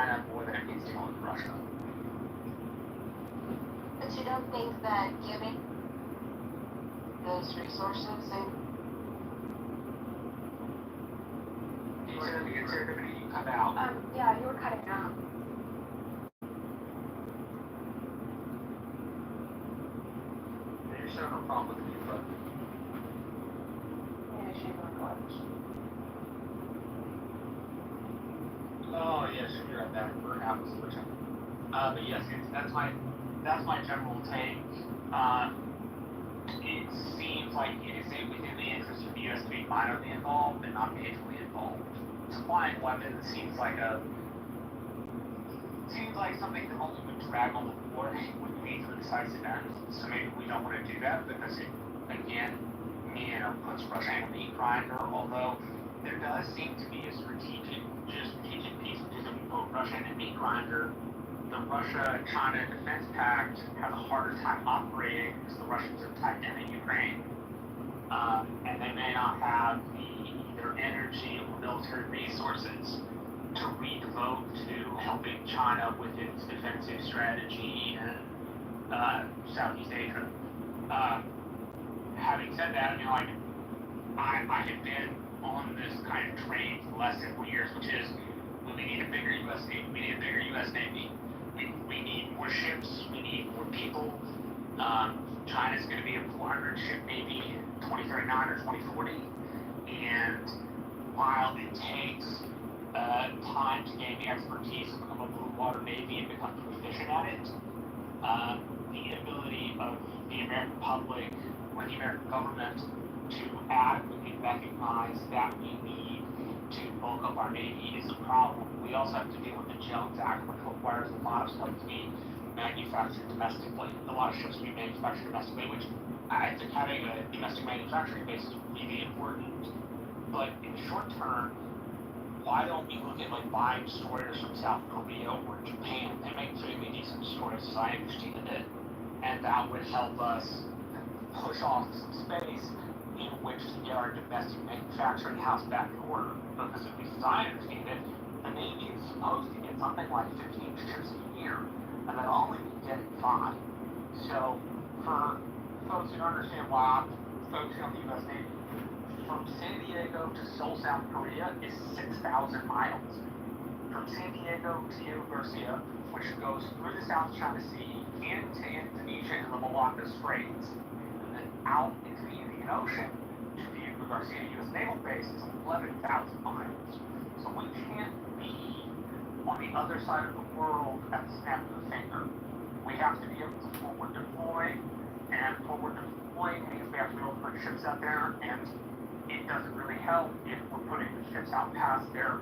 China more than it needs to go with Russia. But you don't think that giving those resources and you cut out. yeah, you were cutting out. You're showing a problem with me, but Yeah, she was. oh yes, you're right back for apples and chicken. But yes, that's my general take. It seems like it is within the interest of the U.S. to be minorly involved and not majorly involved. Supplying weapons seems like something that only would drag on the war when we need to a decisive end. So maybe we don't want to do that because it again, puts Russia in a meat grinder. Although there does seem to be a strategic piece because if we put Russia in a meat grinder, the Russia-China Defense Pact has a harder time operating because the Russians are tied down in Ukraine, and they may not have either energy or military resources to redevote to helping China with its defensive strategy in Southeast Asia. Having said that, I have been on this kind of train for the last several years, which is we need a bigger U.S. Navy. We need a bigger U.S. Navy. We need more ships. We need more people. China's going to be a 400 ship Navy in 2039 or 2040. And while it takes time to gain the expertise of a blue water Navy and become proficient at it, the inability of the American public or the American government to adequately recognize that we need to bulk up our Navy is a problem. We also have to deal with the Jones Act, which requires a lot of stuff to be manufactured domestically, a lot of ships to be manufactured domestically, which I think having a domestic manufacturing base is really important. But in the short term, why don't we look at buying destroyers from South Korea or Japan? They make really decent destroyers, as I understand it, and that would help us push off some space in which to get our domestic manufacturing house back in order. Because at least as I understand it, the Navy is supposed to get something like 15 ships a year, and they'll only be getting 5. So for folks who don't understand why I'm focusing on the U.S. Navy, from San Diego to Seoul, South Korea is 6,000 miles. From San Diego to Diego Garcia, which goes through the South China Sea, into Indonesia and the Malacca Straits, and then out into the Indian Ocean to Diego Garcia U.S. Naval Base is 11,000 miles. So we can't be on the other side of the world at the snap of a finger. We have to be able to forward deploy, and forward deploying means we have to be able to put ships out there, and it doesn't really help if we're putting the ships out past their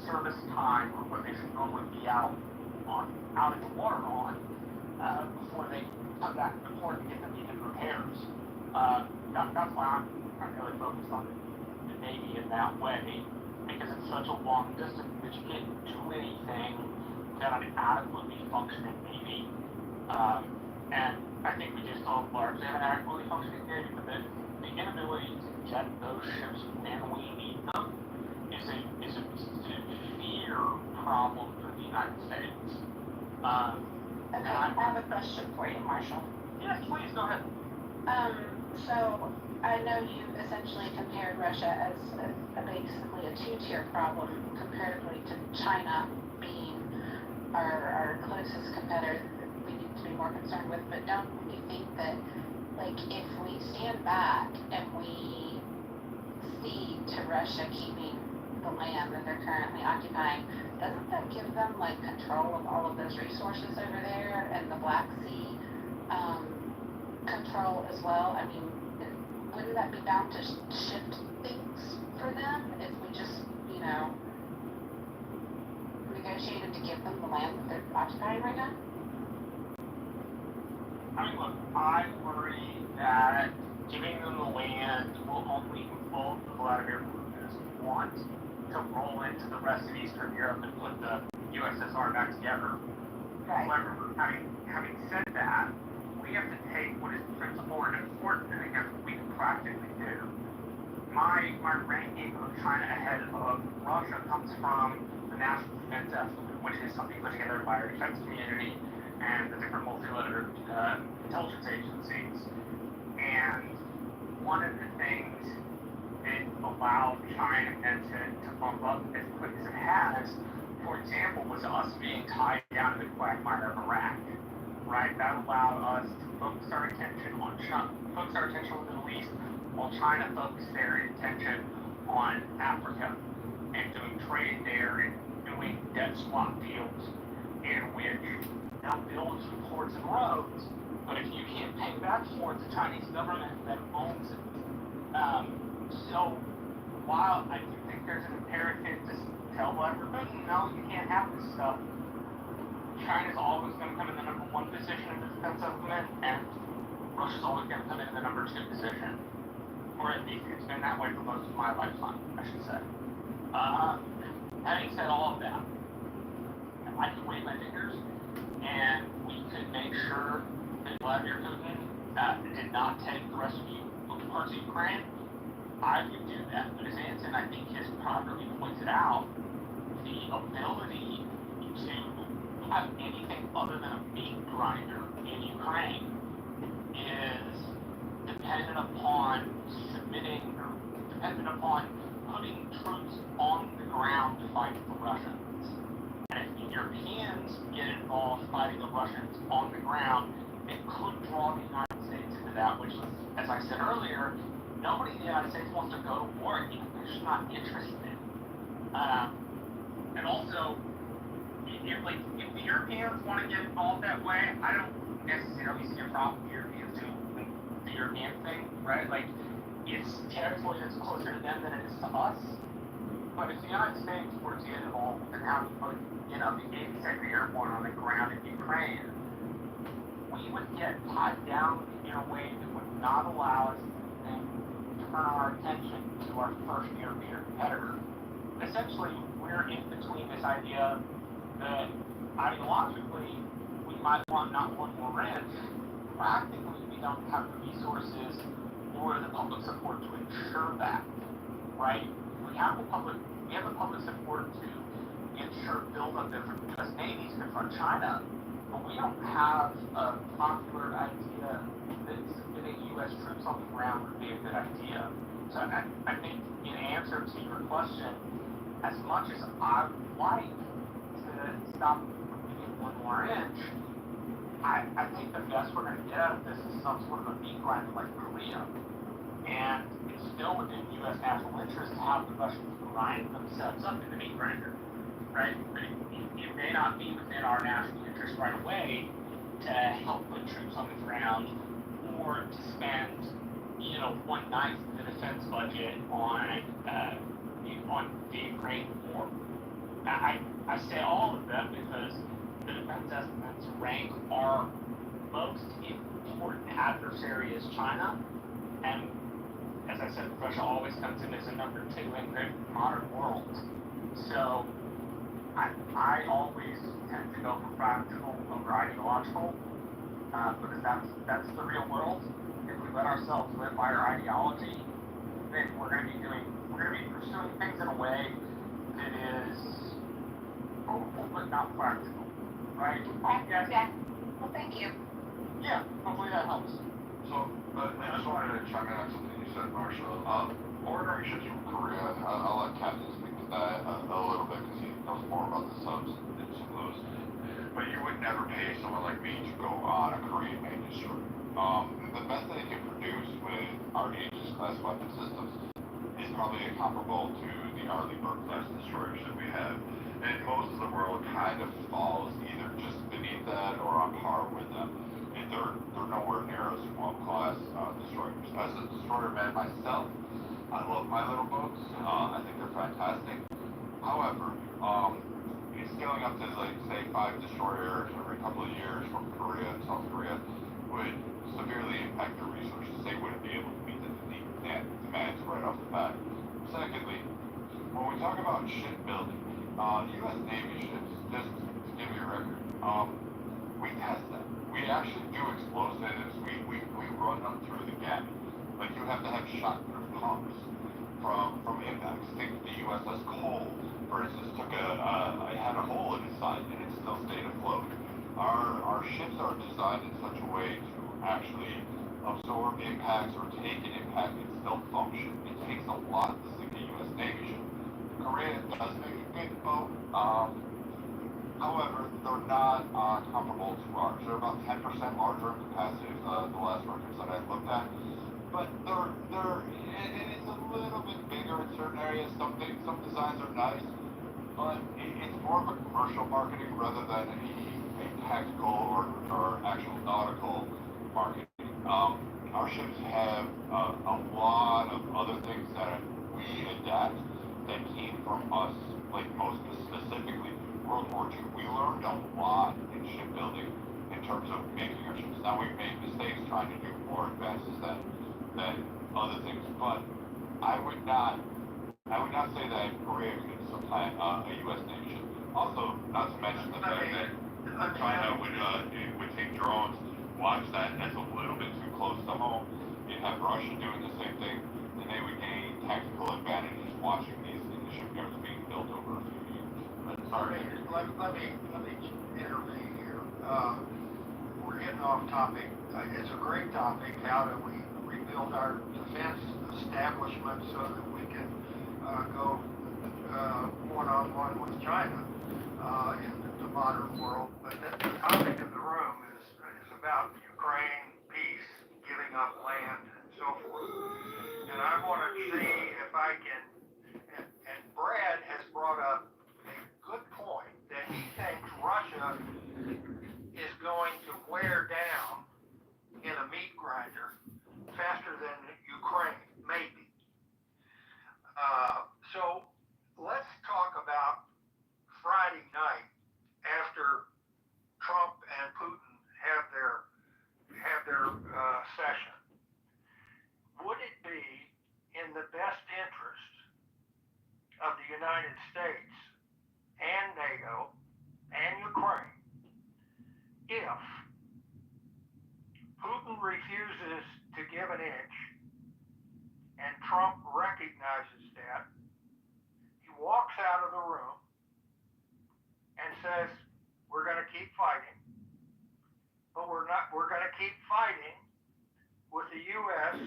service time or what they should normally be out in the water on before they come back to port and get them needed repairs. That's why I'm really focused on the Navy in that way, because it's such a long distance that you can't do anything without an adequately functioning Navy. And I think we just don't largely have an adequately functioning Navy, but the inability to get those ships when we need them is a severe problem for the United States. Okay, I have a question for you, Marshall. Yes, please, go ahead. So I know you essentially compared Russia as basically a two-tier problem comparatively to China being our closest competitor that we need to be more concerned with, but don't you think that if we stand back and we cede to Russia keeping the land that they're currently occupying, doesn't that give them control of all of those resources over there and the Black Sea control as well? I mean, wouldn't that be bound to shift things for them if we just, negotiated to give them the land that they're occupying right now? I mean, look, I worry that giving them the land will only involve the Vladimir Putin want to roll into the rest of Eastern Europe and put the USSR back together. Right. However, having said that, we have to take what is principled and important and against what we can practically do. my ranking of China ahead of Russia comes from the National Defense Estimate, which is something put together by our defense community and the different multi-layered intelligence agencies. And one of the things it allowed China to bump up as quick as it has, for example, was us being tied down to the quagmire of Iraq. Right? That allowed us to focus our attention on the Middle East, while China focused their attention on Africa and doing trade there and doing debt swap deals in which they'll build you ports and roads, but if you can't pay back for it, the Chinese government that owns it. So while I do think there's an imperative to tell everybody, no, you can't have this stuff, China's always going to come in the number one position in the defense estimate, and Russia's always going to come in the number two position. Or at least it's been that way for most of my lifetime, I should say. Having said all of that, I can wave my fingers, and we could make sure that Vladimir Putin did not take the rest of parts of Ukraine. I would do that, but as Anson, I think, has properly pointed out, the ability to have anything other than a meat grinder in Ukraine is dependent upon putting troops on the ground to fight the Russians. And if the Europeans get involved fighting the Russians on the ground, it could draw the United States into that, which is, as I said earlier, nobody in the United States wants to go to war again. They're just not interested. And also, if the Europeans want to get involved that way, I don't necessarily see a problem with Europeans doing the European thing, right? Like, it's territory that's closer to them than it is to us. But if the United States were to get involved and have to put, the 82nd Airborne on the ground in Ukraine, we would get tied down in a way that would not allow us to turn our attention to our first European competitor. Essentially, we're in between this idea that ideologically we might want not one more ranch. Practically, we don't have the resources or the public support to ensure that, right? We have the public support to ensure build-up of U.S. navies to confront China, but we don't have a popular idea that submitting U.S. troops on the ground would be a good idea. So I think in answer to your question, as much as I would like to stop giving one more inch, I think the best we're going to get out of this is some sort of a meat grinder like Korea. And it's still within U.S. national interest to have the Russians grind themselves up in the meat grinder, right? But it may not be within our national interest right away to help put troops on the ground or to spend, 1/9 of the defense budget on the Ukraine war. I say all of that because the defense estimates rank our most important adversary as China, and as I said, Russia always comes in as a number two in the modern world. So I always tend to go for practical over ideological, because that's the real world. If we let ourselves live by our ideology, then we're going to be pursuing things in a way that is hopeful but not practical, right? Yeah. Well, thank you. Yeah, hopefully that helps. So, I just wanted to chime in on something you said, Marshall. Ordering ships from Korea, I'll let Captain speak to that a little bit because he knows more about the subs than some of those. But you would never pay someone like me to go on a Korean-made destroyer. The best that it can produce with our Aegis class weapon systems is probably comparable to the Arleigh Burke class destroyers that we have. And most of the world kind of falls either just beneath that or on par with them. And they're nowhere near as world-class destroyers. As a destroyer man myself, I love my little boats. I think they're fantastic. However, scaling up to, like, say, 5 destroyers every couple of years from Korea and South Korea would severely impact their resources. They wouldn't be able to meet the demands right off the bat. Secondly, when we talk about shipbuilding, U.S. Navy ships, just to give you a record, we test them. We actually do explosives. We run them through the gamut. Like, you have to have shot-proof pumps. from impacts. Think the USS Cole, for instance, had a hole in its side and it still stayed afloat. Our ships are designed in such a way to actually absorb impacts or take an impact and still function. It takes a lot to sink a U.S. Navy ship. Korea does make a good boat. However, they're not comparable to ours. They're about 10% larger in capacity, the last records that I looked at. But and it's a little bit bigger in certain areas. Some designs are nice, but it's more of a commercial marketing rather than a tactical or actual nautical marketing. Our ships have a lot of other things that we adapt that came from us, like most specifically World War II. We learned a lot in shipbuilding in terms of making our ships. Now we've made mistakes trying to do more advances than other things, but I would not say that Korea could supplant a U.S. Navy ship. Also, not to mention the fact that China would take drones. Watch that. That's a little bit too close to home. You'd have Russia doing the same thing, and they would gain tactical advantages watching these in the shipyards being built over a few years. But sorry. Let me intervene here. We're getting off topic. It's a great topic. How do we rebuild our defense establishment so that we can go one-on-one with China in the modern world? But the topic of the room is about Ukraine, peace, giving up land, and so forth. And I want to see if I can, and Brad has brought up a good point that he thinks Russia is going to wear down in a meat grinder faster than Ukraine, maybe. So let's talk about Friday night after Trump and Putin have their session. Would it be in the best interest of the United States and NATO and Ukraine if Putin refuses to give an inch and Trump recognizes that, he walks out of the room and says, we're going to keep fighting, but we're going to keep fighting with the U.S.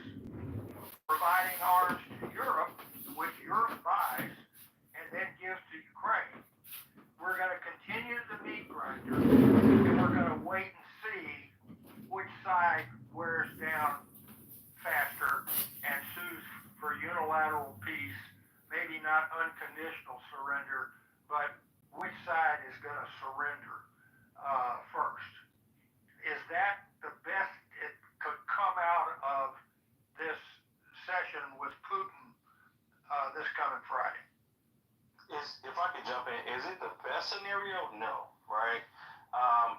providing arms to Europe, which Europe buys and then gives to Ukraine. We're going to continue the meat grinder, and we're going to wait and see which side wears down faster and sues for unilateral peace, maybe not unconditional surrender, but which side is going to surrender first. Is that the best it could come out of this session with Putin this coming Friday? If I could jump in, is it the best scenario? No, right?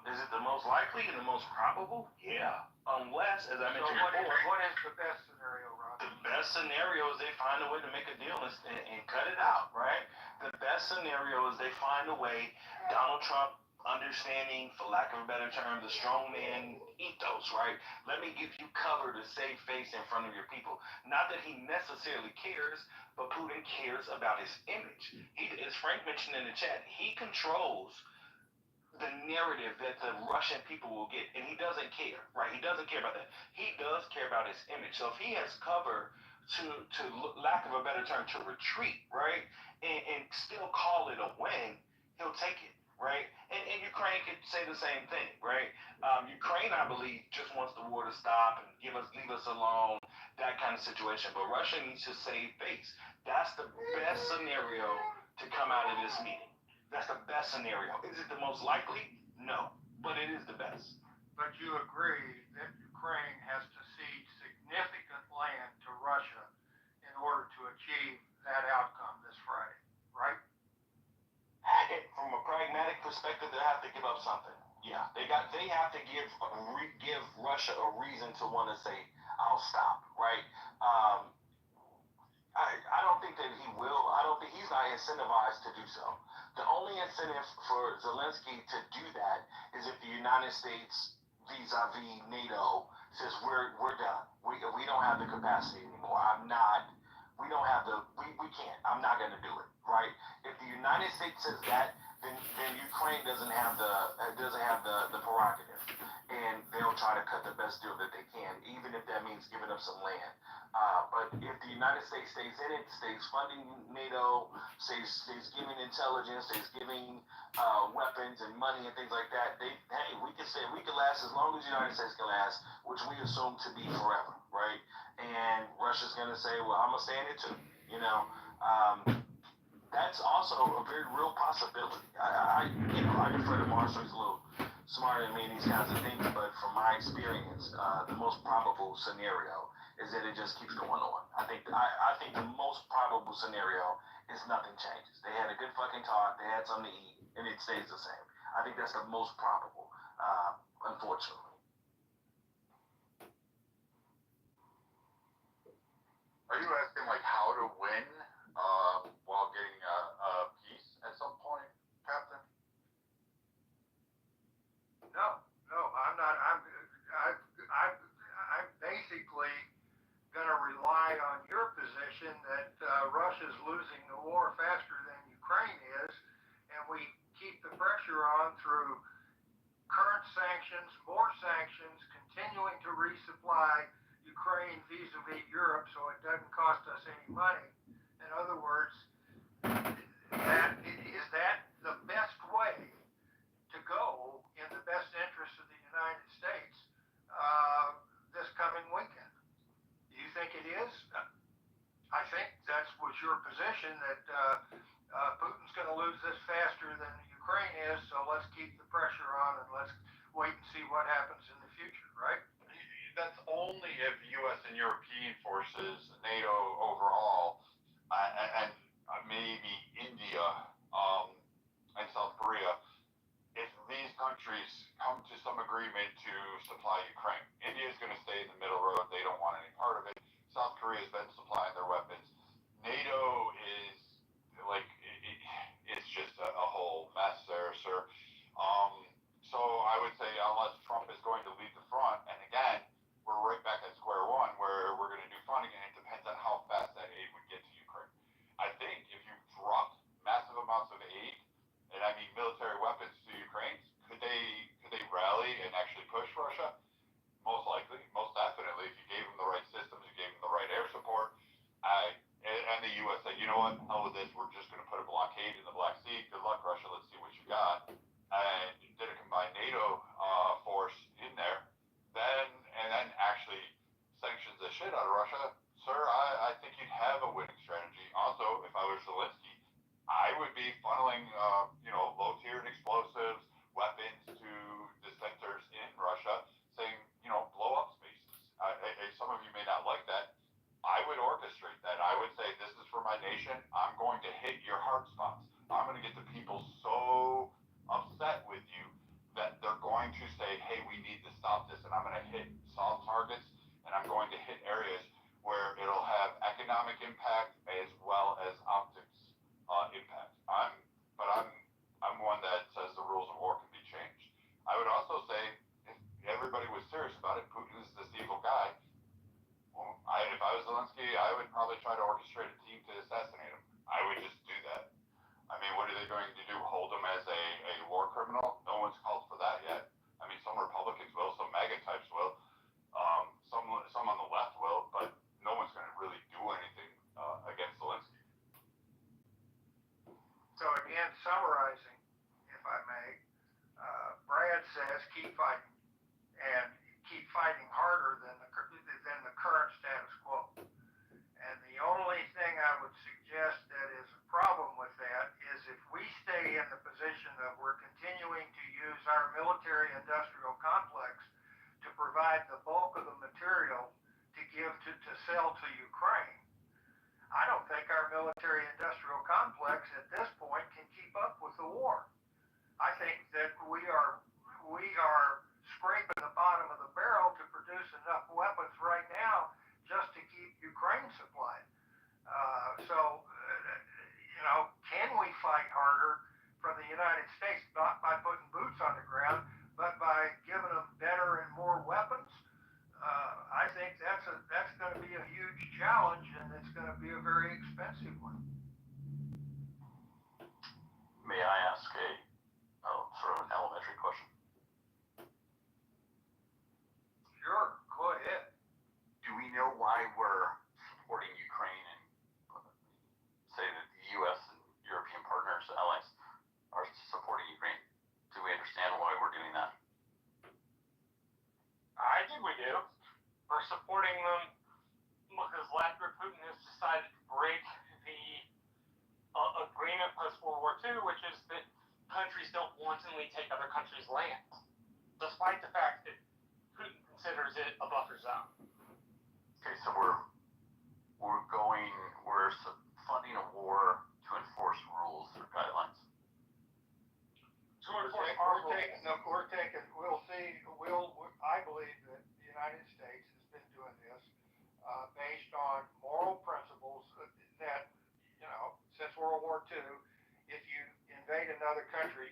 Is it the most likely and the most probable? Yeah. Unless, as I mentioned before, what is the best scenario, Rob? the best scenario is they find a way to make a deal and cut it out, right? The best scenario is they find a way, Donald Trump understanding, for lack of a better term, the strongman ethos, right? Let me give you cover to save face in front of your people. Not that he necessarily cares, but Putin cares about his image. As Frank mentioned in the chat, he controls the narrative that the Russian people will get, and he doesn't care, right? He doesn't care about that. He does care about his image. So if he has cover to lack of a better term, to retreat, right, and still call it a win, he'll take it, right? And Ukraine could say the same thing, right? Ukraine, I believe, just wants the war to stop and leave us alone, that kind of situation. But Russia needs to save face. That's the best scenario to come out of this meeting. That's the best scenario. Is it the most likely? No, but it is the best. But you agree that Ukraine has to cede significant land to Russia in order to achieve that outcome this Friday, right? From a pragmatic perspective, they have to give up something. Yeah, they have to give Russia a reason to want to say, I'll stop, right? I don't think that he will. I don't think he's not incentivized to do so. The only incentive for Zelensky to do that is if the United States, vis-a-vis NATO, says we're done. We don't have the capacity anymore. we don't have we can't. I'm not going to do it, right? If the United States says that, then Ukraine doesn't have the prerogative, and they'll try to cut the best deal that they can, even if that means giving up some land. But if the United States stays in it, stays funding NATO, stays giving intelligence, stays giving weapons and money and things like that, we can say we can last as long as the United States can last, which we assume to be forever, right? And Russia's gonna say, well, I'm gonna stay in it too, you know. That's also a very real possibility. I defer to Marshall. He's a little smarter than me in these kinds of things, but from my experience, the most probable scenario is that it just keeps going on. I think the most probable scenario is nothing changes. They had a good fucking talk, they had something to eat, and it stays the same. I think that's the most probable, unfortunately. Are you asking like how to win while getting a peace at some point, Captain? No, I'm not. I'm basically going to rely on your position that Russia's losing the war faster than Ukraine is, and we keep the pressure on through current sanctions, more sanctions, continuing to resupply Ukraine vis-a-vis Europe so it doesn't cost us any money. In other words, is that the best way to go in the best interest of the United States this coming weekend? Do you think it is? I think that was your position, that Putin's going to lose this faster than Ukraine is, so let's keep the pressure on and let's wait and see what happens in the future, right? That's only if U.S. and European forces, NATO overall, and maybe India and South Korea, if these countries come to some agreement to supply Ukraine. India is going to stay in the middle road. They don't want any part of it. South Korea has been supplying their weapons. NATO is like, it's just a whole mess there, sir. So I would say unless Trump is going to lead the front, and again, we're right back at square one where we're going to do funding, and it depends on how fast that aid would get to Ukraine. I think if you dropped massive amounts of aid, and I mean military weapons to Ukraine, could they rally and actually push Russia? Most likely, most definitely. If you gave them the right systems, you gave them the right air support, and the U.S. said, you know what, hell with this, we're just going to put a blockade in the Black Sea. Good luck, Russia. Let's see what you got. And did a combined NATO force in there, and then actually sanctions the shit out of Russia, sir, I think you'd have a winning strategy. Also, if I was Zelensky, I would be funneling, low-tiered explosives, weapons to the centers in Russia, saying, blow up spaces. Some of you may not like that. I would orchestrate that. I would say, this is for my nation. I'm going to hit your hard spots. I'm going to get the people so upset with you that they're going to say, hey, we need to stop this, and I'm going to hit soft targets, and I'm going to hit areas where it'll have economic impact as well as optics impact. I'm one that says the rules of war can be changed. I would also say, if everybody was serious about it, Putin is this evil guy. Well, if I was Zelensky, I would probably try to orchestrate a team to assassinate him. I would just do that. I mean, what are they going to do? Hold him as a war criminal? No one's called for that yet. I mean, some Republicans will, some MAGA types will, some on the left will, but no one's going to really do anything against Zelensky. So again, summarizing, if I may, Brad says keep fighting, and keep fighting harder than the current status quo. And the only thing I would suggest that is a problem with that is if we stay in the position of we're continuing to use our military-industrial complex to provide the bulk of the material to give to sell to Ukraine, I don't think our military-industrial complex at this point can keep up with the war. I think that we are scraping the bottom of the barrel to produce enough weapons right now just to keep Ukraine supplied. Can we fight harder from the United States, not by putting boots on the ground, but by giving them better and more weapons? I think that's going to be a huge challenge, and it's going to be a very agreement post-World War II, which is that countries don't wantonly take other countries' land, despite the fact that Putin considers it a buffer zone. Okay, so we're funding a war to enforce rules or guidelines. I believe that the United States has been doing this based on moral principles that, since World War II, if you invade another country,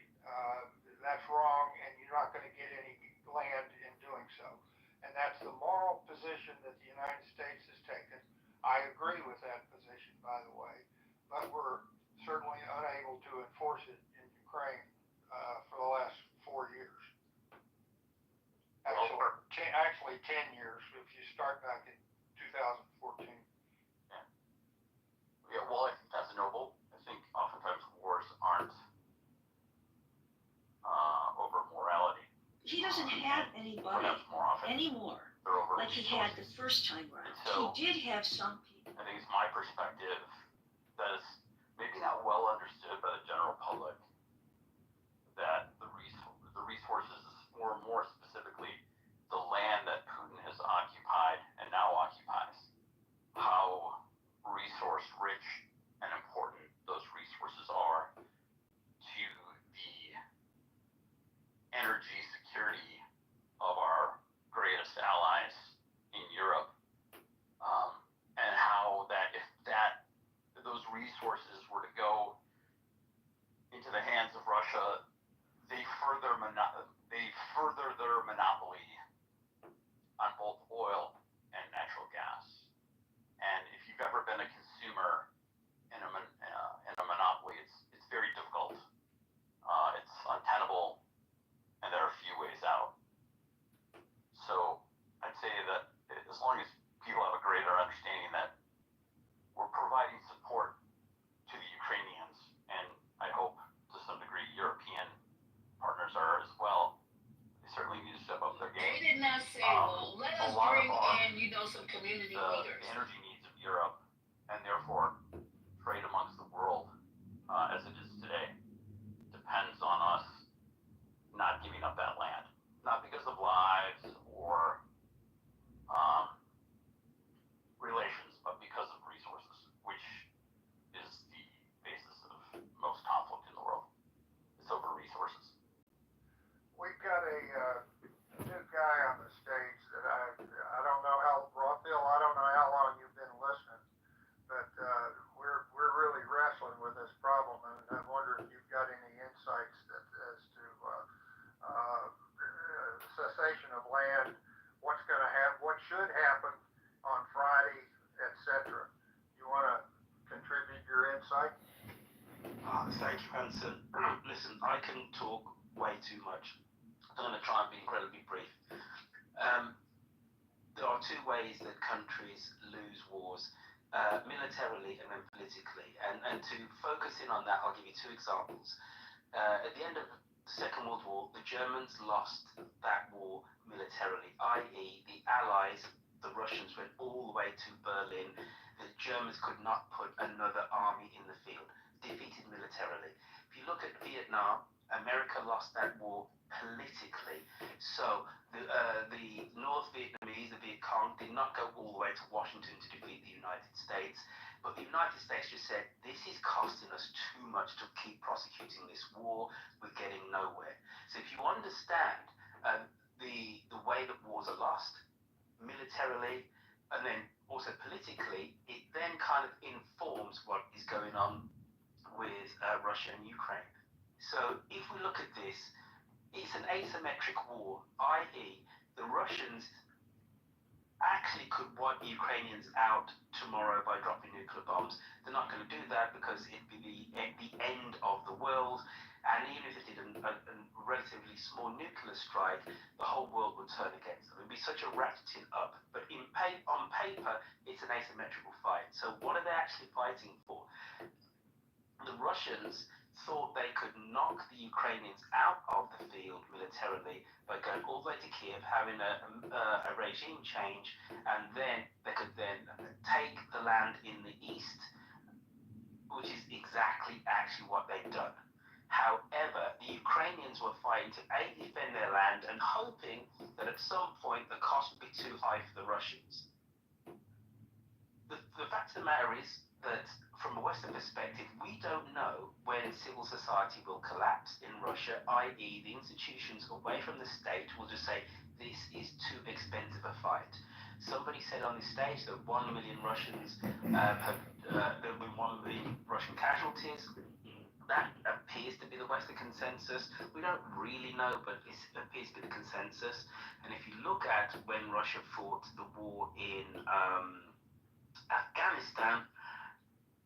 that's wrong and you're not going to get any land in doing so. And that's the moral position that the United States has taken. I agree with that position, by the way, but we're certainly unable to enforce it in Ukraine for the last 4 years. Actually 10 years if you start back in 2014. Yeah, well, I think that's noble. I think oftentimes wars aren't over morality. He doesn't have anybody anymore like he had the first time round. So, he did have some people. I think it's my perspective that is maybe not well understood by the general public that the resources, or more specifically, the land that Putin has occupied and now occupies, how resource rich and important those resources are to the energy security of our greatest allies in Europe, and how that if those resources were to go into the hands of Russia, they further their monopoly on both oil and natural gas. And if you've ever been a consumer in a monopoly, it's very difficult. It's untenable, and there are few ways out. So I'd say that as long as people have a greater understanding that we're providing support to the Ukrainians, and I hope to some degree European partners are as well, they certainly need to step up their game. They did not say, well, let us bring in, some community leaders. The energy needs of Europe, and therefore trade amongst the world as it is today, depends on us not giving up that land. Not because of lives or relations, but because of resources, which is the basis of most conflict in the world. It's over resources. We've got a new guy on the stage that I don't know how, Bill, I don't know how long you've been listening, but we're really wrestling with this problem, and I wonder if you've got any insights as to cessation of land, what's going to happen, what should happen on Friday, etc. You want to contribute your insight? Thank you, Hanson. Listen, I can talk way too much. I'm going to try and be incredibly brief. There are two ways that countries lose wars, militarily and then politically. And to focus in on that, I'll give you two examples. At the end of the Second World War, the Germans lost that war militarily, i.e. the Allies, the Russians, went all the way to Berlin. The Germans could not put another army in the field, defeated militarily. If you look at Vietnam, America lost that war politically. So the North Vietnamese, the Viet Cong, did not go all the way to Washington to defeat the United States. But the United States just said, this is costing us too much to keep prosecuting this war. We're getting nowhere. So if you understand the way that wars are lost, militarily, and then also politically, it then kind of informs what is going on with Russia and Ukraine. So if we look at this, it's an asymmetric war, i.e. the Russians actually could wipe the Ukrainians out tomorrow by dropping nuclear bombs. They're not going to do that because it'd be the end of the world. And even if they did a relatively small nuclear strike, the whole world would turn against them. It would be such a ratcheting up. But on paper, it's an asymmetrical fight. So what are they actually fighting for? The Russians thought they could knock the Ukrainians out of the field militarily by going all the way to Kiev, having a regime change, and then they could then take the land in the east which is exactly actually what they've done. However, the Ukrainians were fighting to A, defend their land and hoping that at some point the cost would be too high for the Russians. The fact of the matter is that from a Western perspective, we don't know when civil society will collapse in Russia, i.e. the institutions away from the state will just say, this is too expensive a fight. Somebody said on this stage that 1 million Russians there have been 1 million Russian casualties. That appears to be the Western consensus. We don't really know, but it appears to be the consensus. And if you look at when Russia fought the war in Afghanistan,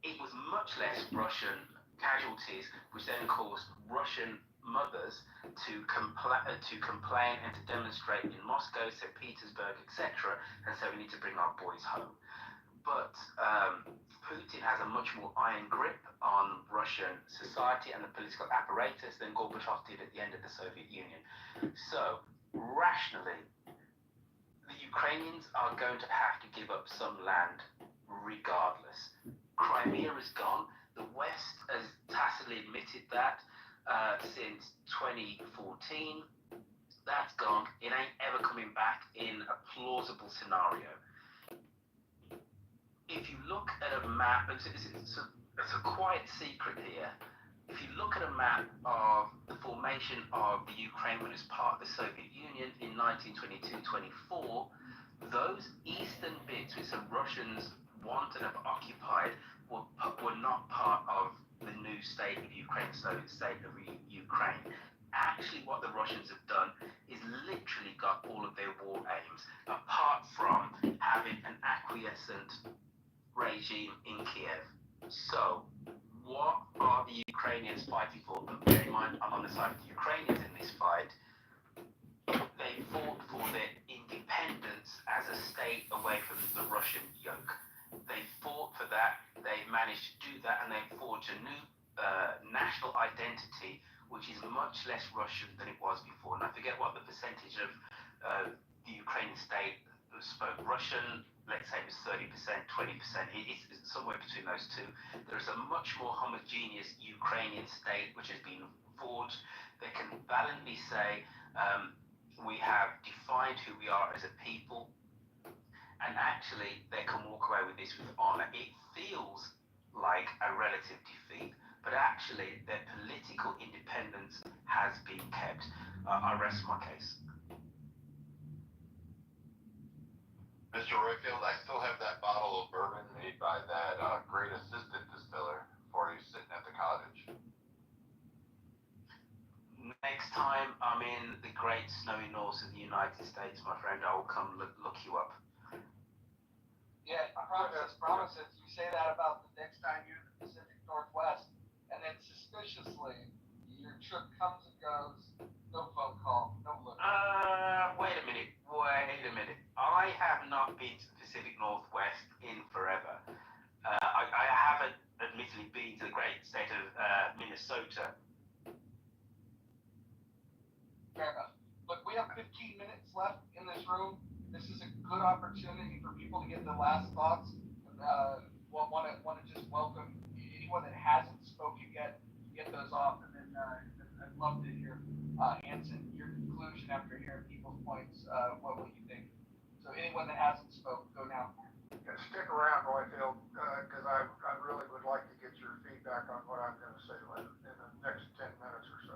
it was much less Russian casualties, which then caused Russian mothers to complain and to demonstrate in Moscow, St. Petersburg, etc., and say we need to bring our boys home. But Putin has a much more iron grip on Russian society and the political apparatus than Gorbachev did at the end of the Soviet Union. So, rationally, the Ukrainians are going to have to give up some land regardless. Crimea is gone. The West has tacitly admitted that since 2014. That's gone. It ain't ever coming back in a plausible scenario. If you look at a map, it's a quiet secret here. If you look at a map of the formation of the Ukraine when it was part of the Soviet Union in 1922-24, those eastern bits which the Russians wanted and have occupied were not part of the new state of Ukraine, the Soviet state of Ukraine. Actually, what the Russians have done is literally got all of their war aims, apart from having an acquiescent regime in Kiev. So, what are the Ukrainians fighting for? But bear in mind, I'm on the side of the Ukrainians in this fight. They fought for their independence as a state away from the Russian yoke. They fought for that, they managed to do that, and they forged a new national identity, which is much less Russian than it was before. And I forget what the percentage of the Ukrainian state spoke Russian. Let's say it was 30%, 20%. It's somewhere between those two. There's a much more homogeneous Ukrainian state which has been forged. They can valiantly say, we have defined who we are as a people, and actually they can walk away with this with honor. It feels like a relative defeat, but actually their political independence has been kept. I rest my case. Mr. Royfield, I still have that bottle of bourbon made by that great assistant distiller for you sitting at the cottage. Next time I'm in the great snowy north of the United States, my friend, I will come look you up. Yeah, I promise it. You say that about the next time you're in the Pacific Northwest, and then suspiciously, your trip comes and goes, no phone call, no look. Wait a minute. I have not been to the Pacific Northwest in forever. I haven't admittedly been to the great state of Minnesota. Fair enough. Look, we have 15 minutes left in this room. This is a good opportunity for people to get their last thoughts. Want to just welcome anyone that hasn't spoken yet, get those off, and then I'd love to hear Anson, your conclusion after hearing people's points. What will you think? So anyone that hasn't spoken, go now. Yeah, stick around, Royfield, because I really would like to get your feedback on what I'm going to say in the next 10 minutes or so.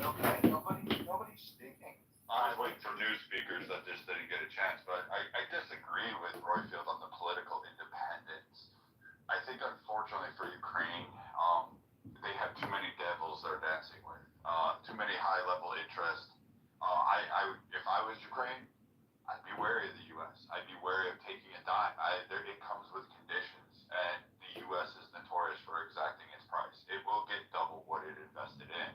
Okay, nobody's speaking. I was waiting for new speakers that just didn't get a chance, but I disagree with Royfield on the political independence. I think, unfortunately for Ukraine, they have too many devils they're dancing with, too many high-level interests. If I was Ukraine, I'd be wary of the U.S. I'd be wary of taking a dime. It comes with conditions, and the U.S. is notorious for exacting its price. It will get double what it invested in.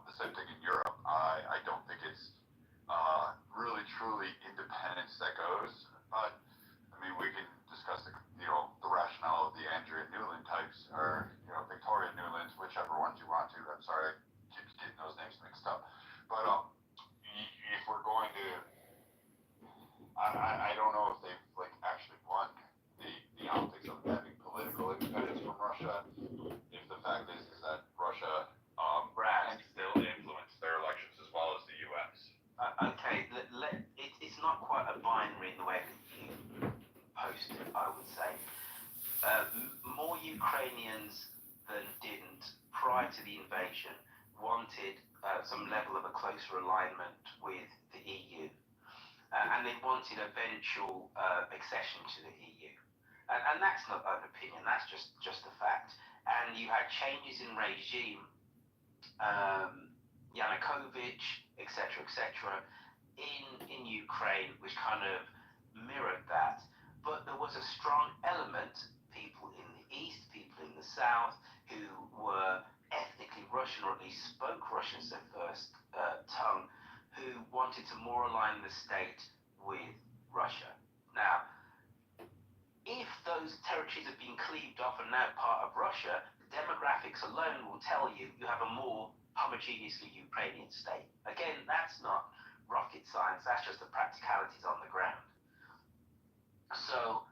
The same thing in Europe. I don't think it's really truly independence that goes. But I mean, we can discuss the rationale of the Andrea Newland types, or Victoria Newlands, whichever ones you want to. I'm sorry, I keep getting those names mixed up. But if we're going to I don't know if they've like actually won the optics of having political independence from Russia. If the fact is that Russia can still influence their elections as well as the U.S. Okay, it's not quite a binary in the way that you posted, I would say. More Ukrainians than didn't prior to the invasion wanted some level of a closer alignment with the EU. And they wanted eventual accession to the EU. And that's not an opinion, that's just a fact. And you had changes in regime, Yanukovych, etc., in Ukraine, which kind of mirrored that. But there was a strong element, people in the east, people in the south, who were ethnically Russian, or at least spoke Russian as their first tongue, who wanted to more align the state with Russia. Now, if those territories have been cleaved off and now part of Russia, the demographics alone will tell you you have a more homogeneously Ukrainian state. Again, that's not rocket science, that's just the practicalities on the ground. So,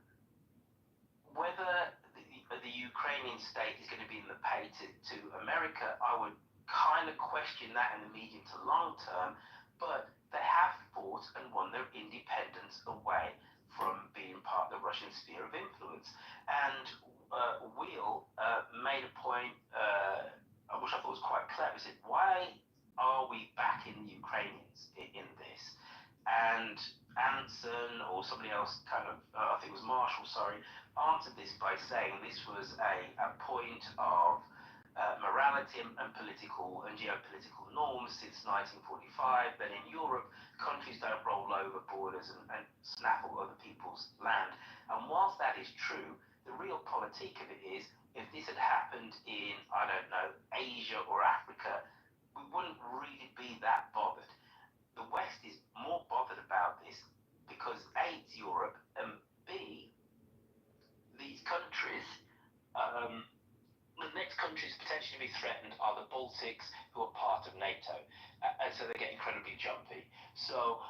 whether the Ukrainian state is going to be in the pay to America, I would kind of question that in the medium to long term, but they have fought and won their independence away from being part of the Russian sphere of influence. And Wheel made a point, which I thought was quite clever. He said, why are we backing the Ukrainians in this? And Anson, or somebody else kind of, I think it was Marshall, sorry, answered this by saying this was a point of morality and political and geopolitical norms since 1945, that in Europe, countries don't roll over borders and snaffle other people's land. And whilst that is true, the real politique of it is, if this had happened in, I don't know, Asia or Africa, we wouldn't really be that bothered. The West is more bothered about this because A, it's Europe, and B, these countries, the next countries potentially to be threatened are the Baltics, who are part of NATO, and so they get incredibly jumpy. So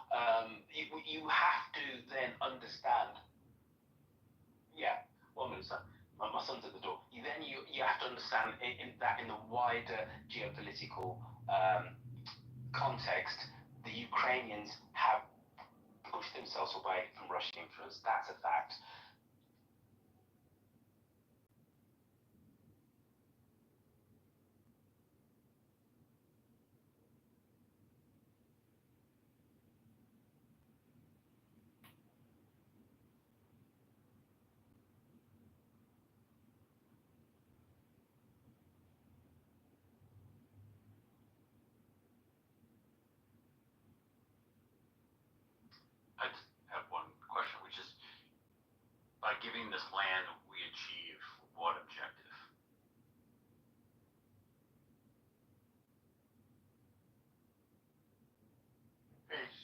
you have to then understand. Yeah, 1 minute, son. My son's at the door. You have to understand in the wider geopolitical context, the Ukrainians have pushed themselves away from Russian influence. That's a fact. I just have one question, which is, by giving this land, we achieve what objective? Peace.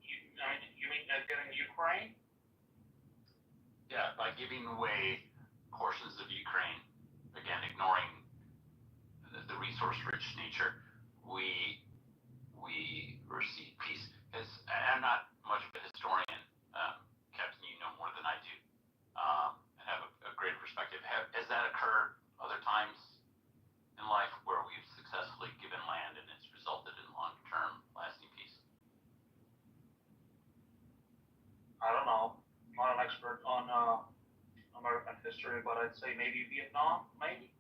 You mean getting Ukraine? Yeah, by giving away portions of Ukraine, again, ignoring the resource-rich nature, we receive peace. Because I'm not much of a historian, Captain, you know more than I do, and have a greater perspective. Has that occurred other times in life where we've successfully given land and it's resulted in long-term lasting peace? I don't know. I'm not an expert on American history, but I'd say maybe Vietnam, maybe.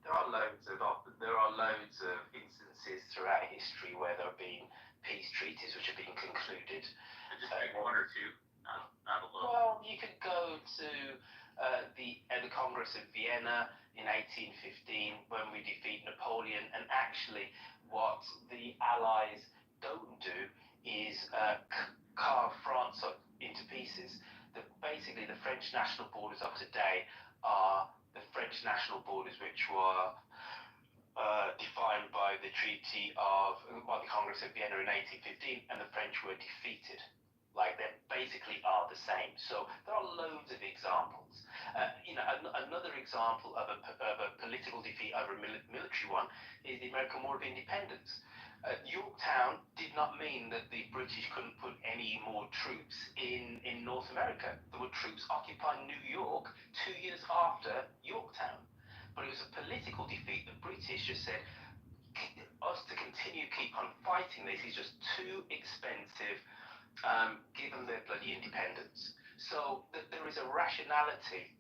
There are loads of instances throughout history where there have been peace treaties which have been concluded. Just like one or two, not a lot. Well, you could go to the Congress of Vienna in 1815 when we defeat Napoleon, and actually what the Allies don't do is carve France up into pieces. Basically, the French national borders of today are the French national borders which were defined by the Congress of Vienna in 1815, and the French were defeated. Like they basically are the same. So there are loads of examples. Another example of a political defeat over a military one is the American War of Independence. Yorktown did not mean that the British couldn't put any more troops in North America. There were troops occupying New York 2 years after Yorktown. But it was a political defeat. The British just said, us to keep on fighting this is just too expensive, given their bloody independence. So there is a rationality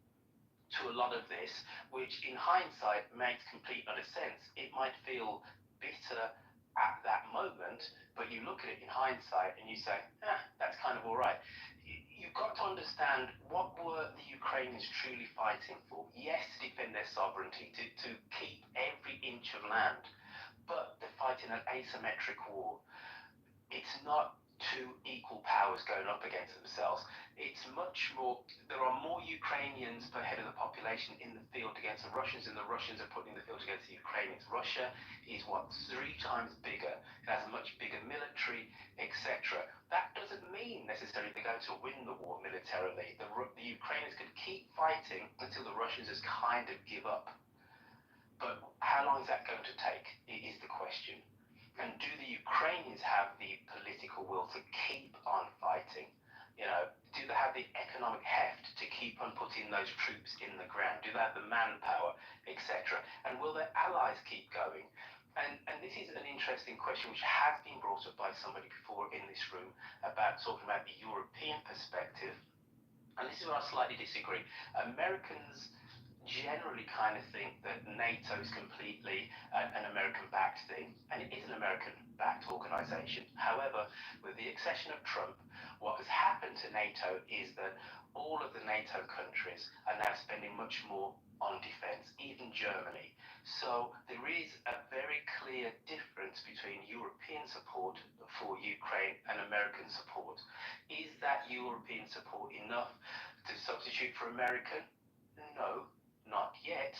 to a lot of this, which in hindsight makes complete utter sense. It might feel bitter at that moment, but you look at it in hindsight and you say, that's kind of all right. You've got to understand, what were the Ukrainians truly fighting for? Yes, to defend their sovereignty, to keep every inch of land, but they're fighting an asymmetric war. It's not two equal powers going up against themselves. It's much more, there are more Ukrainians per head of the population in the field against the Russians than the Russians are putting in the field against the Ukrainians. Russia is 3 times bigger. It has a much bigger military, etc. That doesn't mean necessarily they're going to win the war militarily. The Ukrainians could keep fighting until the Russians just kind of give up. But how long is that going to take, is the question. And do the Ukrainians have the political will to keep on fighting? Do they have the economic heft to keep on putting those troops in the ground? Do they have the manpower, etc.? And will their allies keep going? And this is an interesting question which has been brought up by somebody before in this room about talking about the European perspective. And this is where I slightly disagree. Americans generally kind of think that NATO is completely an American-backed thing, and it is an American-backed organization. However, with the accession of Trump, what has happened to NATO is that all of the NATO countries are now spending much more on defense, even Germany. So there is a very clear difference between European support for Ukraine and American support. Is that European support enough to substitute for American? No. Not yet,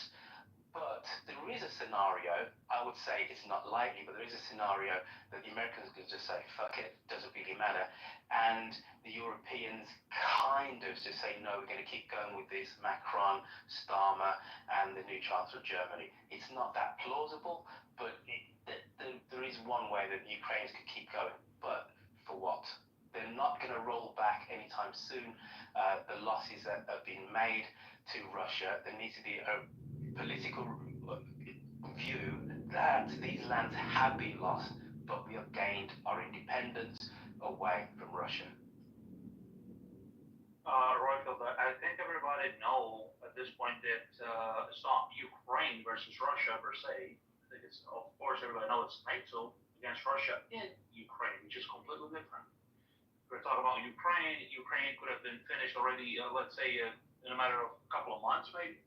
but there is a scenario, I would say it's not likely, but there is a scenario that the Americans could just say, fuck it, doesn't really matter, and the Europeans kind of just say, no, we're going to keep going with this, Macron, Starmer, and the new Chancellor of Germany. It's not that plausible, but there is one way that the Ukrainians could keep going, but for what? They're not going to roll back anytime soon. The losses that have been made to Russia, there needs to be a political view that these lands have been lost, but we have gained our independence away from Russia. Royfield, I think everybody know at this point that it's not Ukraine versus Russia per se. I think it's, of course, everybody knows it's NATO against Russia in Ukraine, which is completely different. We're talking about Ukraine. Ukraine could have been finished already, let's say, in a matter of a couple of months, maybe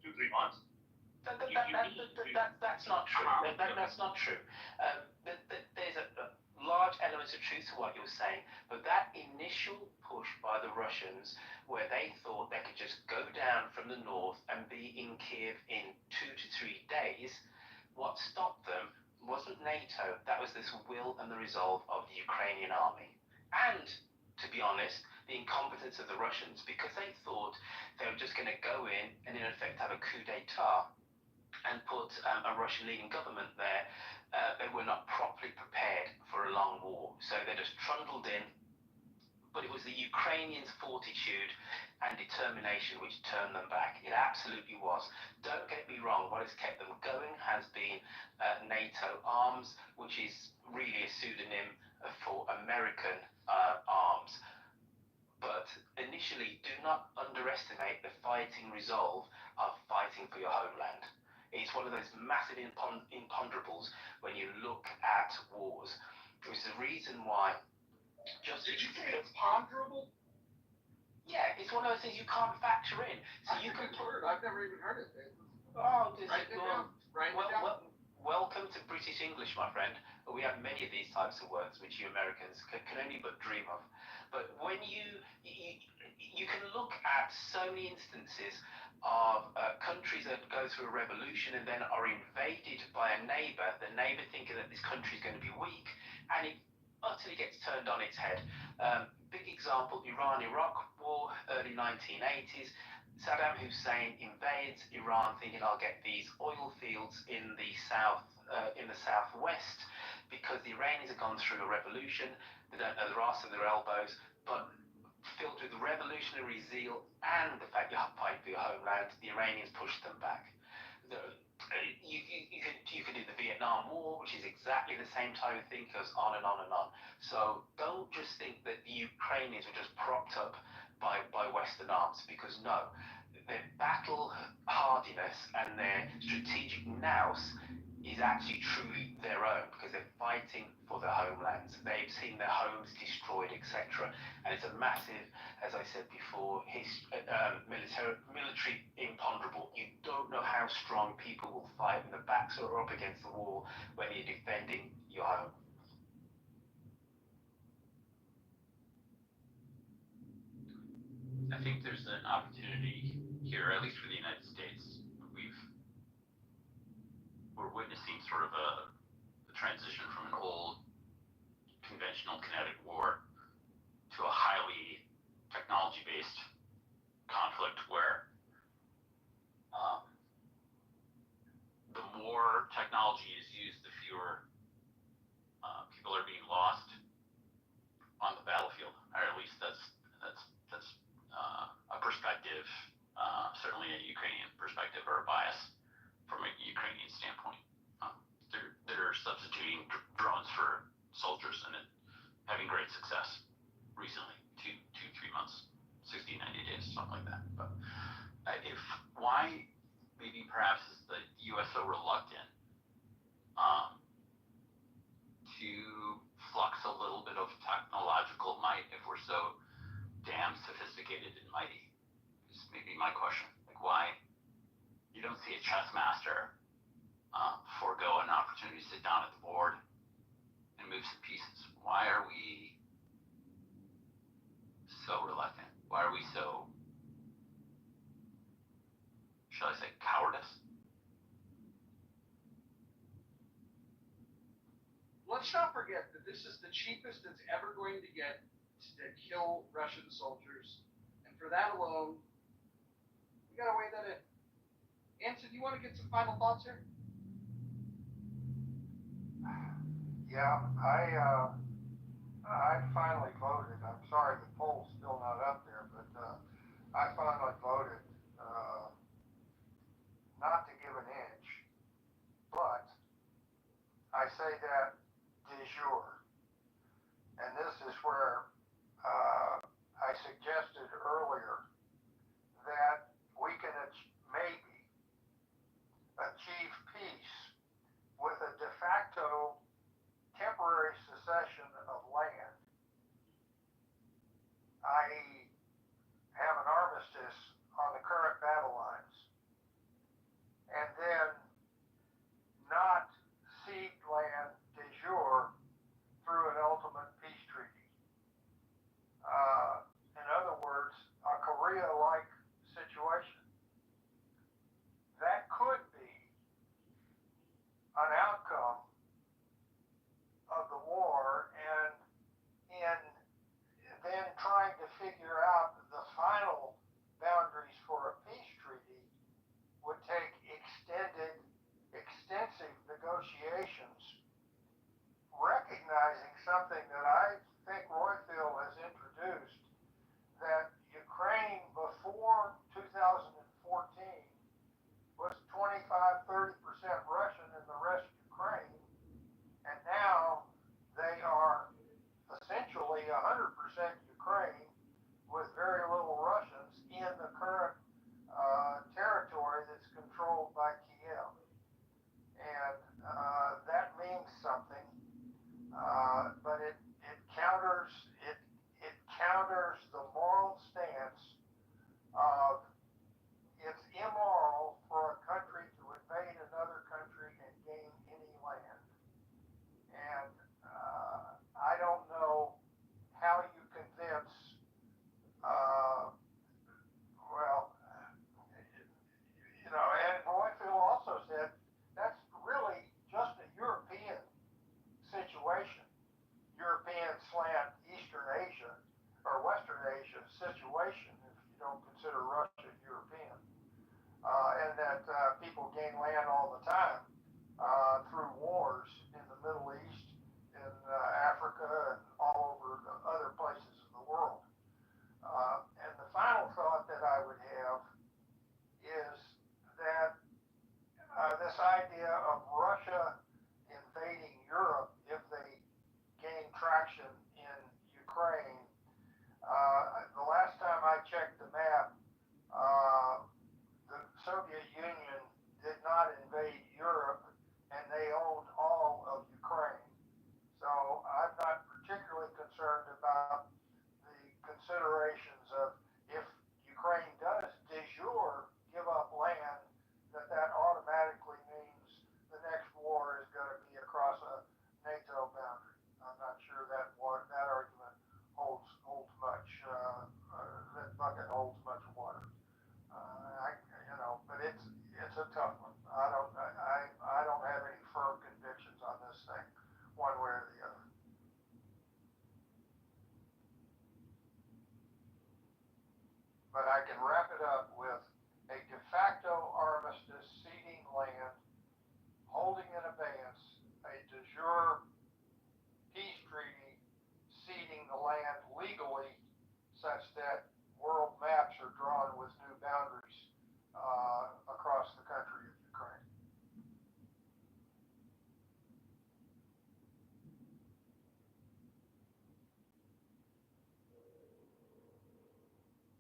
2-3 months. That's not true. That's not true. There's a large element of truth to what you're saying, but that initial push by the Russians, where they thought they could just go down from the north and be in Kiev in 2 to 3 days, what stopped them wasn't NATO. That was this will and the resolve of the Ukrainian army. And, to be honest, the incompetence of the Russians, because they thought they were just going to go in and in effect have a coup d'etat and put a Russian leading government there. They were not properly prepared for a long war. So they just trundled in, but it was the Ukrainians' fortitude and determination which turned them back. It absolutely was. Don't get me wrong, what has kept them going has been NATO arms, which is really a pseudonym for American arms. But initially, do not underestimate the fighting resolve of fighting for your homeland. It's one of those massive imponderables when you look at wars. It's the reason why. Did you say imponderable? Yeah, it's one of those things you can't factor in. So you can. I've never even heard it. Welcome to British English, my friend. We have many of these types of words which you Americans can only but dream of. But when you can look at so many instances of countries that go through a revolution and then are invaded by a neighbor, the neighbor thinking that this country is going to be weak, and it utterly gets turned on its head. Big example, Iran-Iraq war, early 1980s. Saddam Hussein invades Iran thinking I'll get these oil fields in the southwest, because the Iranians have gone through a revolution. They don't know the arse of their elbows, but filled with revolutionary zeal and the fact you're fighting for your homeland, the Iranians pushed them back. You could do the Vietnam War, which is exactly the same type of thing, goes on and on and on. So don't just think that the Ukrainians were just propped up by Western arms, because no, their battle hardiness and their strategic nous is actually truly their own, because they're fighting for their homelands. They've seen their homes destroyed, etc. And it's a massive, as I said before, military imponderable. You don't know how strong people will fight when the backs are up against the wall when you're defending your home. I think there's an opportunity here, at least for the United States. We're witnessing sort of a transition from an old conventional kinetic war to a highly technology-based conflict where the more technology is used, the fewer people are being lost on the battlefield, or at least that's a perspective, certainly a Ukrainian perspective or a bias from a Ukrainian standpoint. They're substituting drones for soldiers and having great success recently, 2-3 months, 60, 90 days, something like that. But why maybe perhaps is the U.S. so reluctant to flux a little bit of technological might if we're so damn sophisticated and mighty? Is maybe my question. Like, why you don't see a chess master forego an opportunity to sit down at the board and move some pieces? Why are we so reluctant? Why are we so, shall I say, cowardice? Let's not forget that this is the cheapest it's ever going to get to kill Russian soldiers. And for that alone, we gotta weigh that in. Anson, you want to get some final thoughts here? Yeah, I finally voted. I'm sorry the poll's still not up there, but I finally voted not to give an inch, but I say that de jure. And this is where I suggested earlier that we can maybe achieve peace with a de facto temporary secession of land, i.e. have an armistice on the current battle lines, and then not cede land de jure through an ultimate peace treaty. In other words, a Korea-like situation. That could be people gain land all the time through wars in the Middle East, in Africa, and all over the other places in the world. And the final thought that I would have is that this idea of Russia invading Europe if they gain traction in Ukraine. The last time I checked the map, the Soviet Union did not invade Europe, and they owned all of Ukraine. So I'm not particularly concerned about the considerations of if Ukraine does de jure give up land, that automatically means the next war is going to be across a NATO boundary. I'm not sure that argument holds much. That bucket holds much water. But it's a tough one. I don't have any firm convictions on this thing, one way or the other. But I can wrap it up with a de facto armistice ceding land, holding in abeyance a de jure peace treaty ceding the land legally such that world maps are drawn with new boundaries across the country of Ukraine.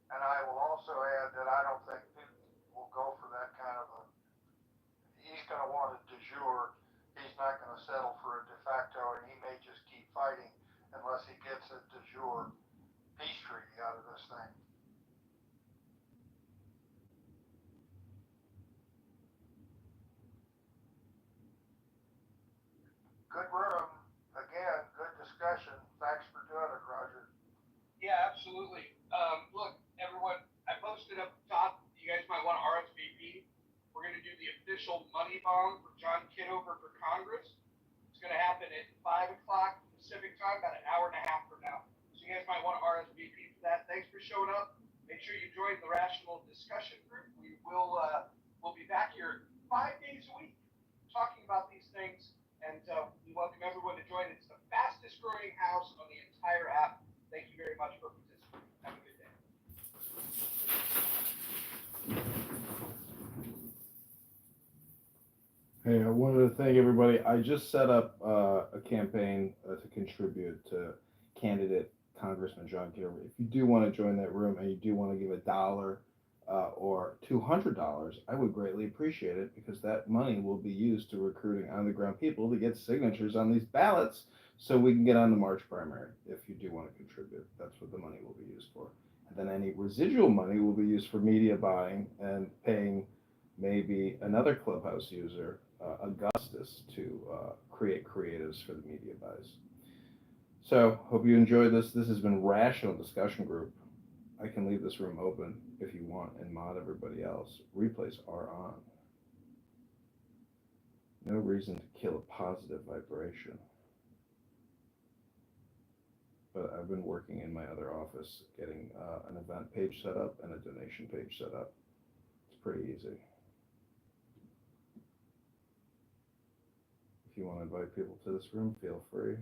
And I will also add that I don't think Putin will go for that kind of he's going to want a de jure. He's not going to settle for a de facto, and he may just keep fighting unless he gets a de jure peace treaty out of this thing. Good room. Again, good discussion. Thanks for doing it, Roger. Yeah, absolutely. Look, everyone, I posted up top. You guys might want to RSVP. We're going to do the official money bomb for John Kitover for Congress. It's going to happen at 5 o'clock Pacific time, about an hour and a half from now. So you guys might want to RSVP for that. Thanks for showing up. Make sure you join the Rational Discussion Group. We will we'll be back here 5 days a week talking about these things. And we welcome everyone to join. It's the fastest growing house on the entire app. Thank you very much for participating. Have a good day. Hey, I wanted to thank everybody. I just set up a campaign to contribute to candidate Congressman John Kitover. If you do want to join that room and you do want to give $1 or $200, I would greatly appreciate it, because that money will be used to recruiting on the ground people to get signatures on these ballots so we can get on the March primary. If you do want to contribute, that's what the money will be used for. And then any residual money will be used for media buying and paying maybe another Clubhouse user, Augustus, to create creatives for the media buys. So, hope you enjoyed this. This has been Rational Discussion Group. I can leave this room open if you want and mod everybody else. Replays are on. No reason to kill a positive vibration. But I've been working in my other office getting an event page set up and a donation page set up. It's pretty easy. If you want to invite people to this room, feel free.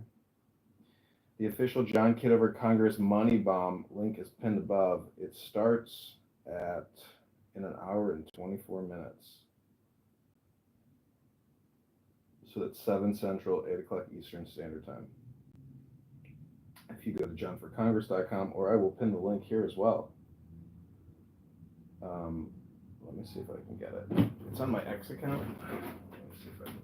The official John Kitover Congress Money Bomb link is pinned above. It starts in an hour and 24 minutes. So that's 7 Central, 8 o'clock Eastern Standard Time. If you go to johnforcongress.com, or I will pin the link here as well. Let me see if I can get it. It's on my X account. Let me see if I can.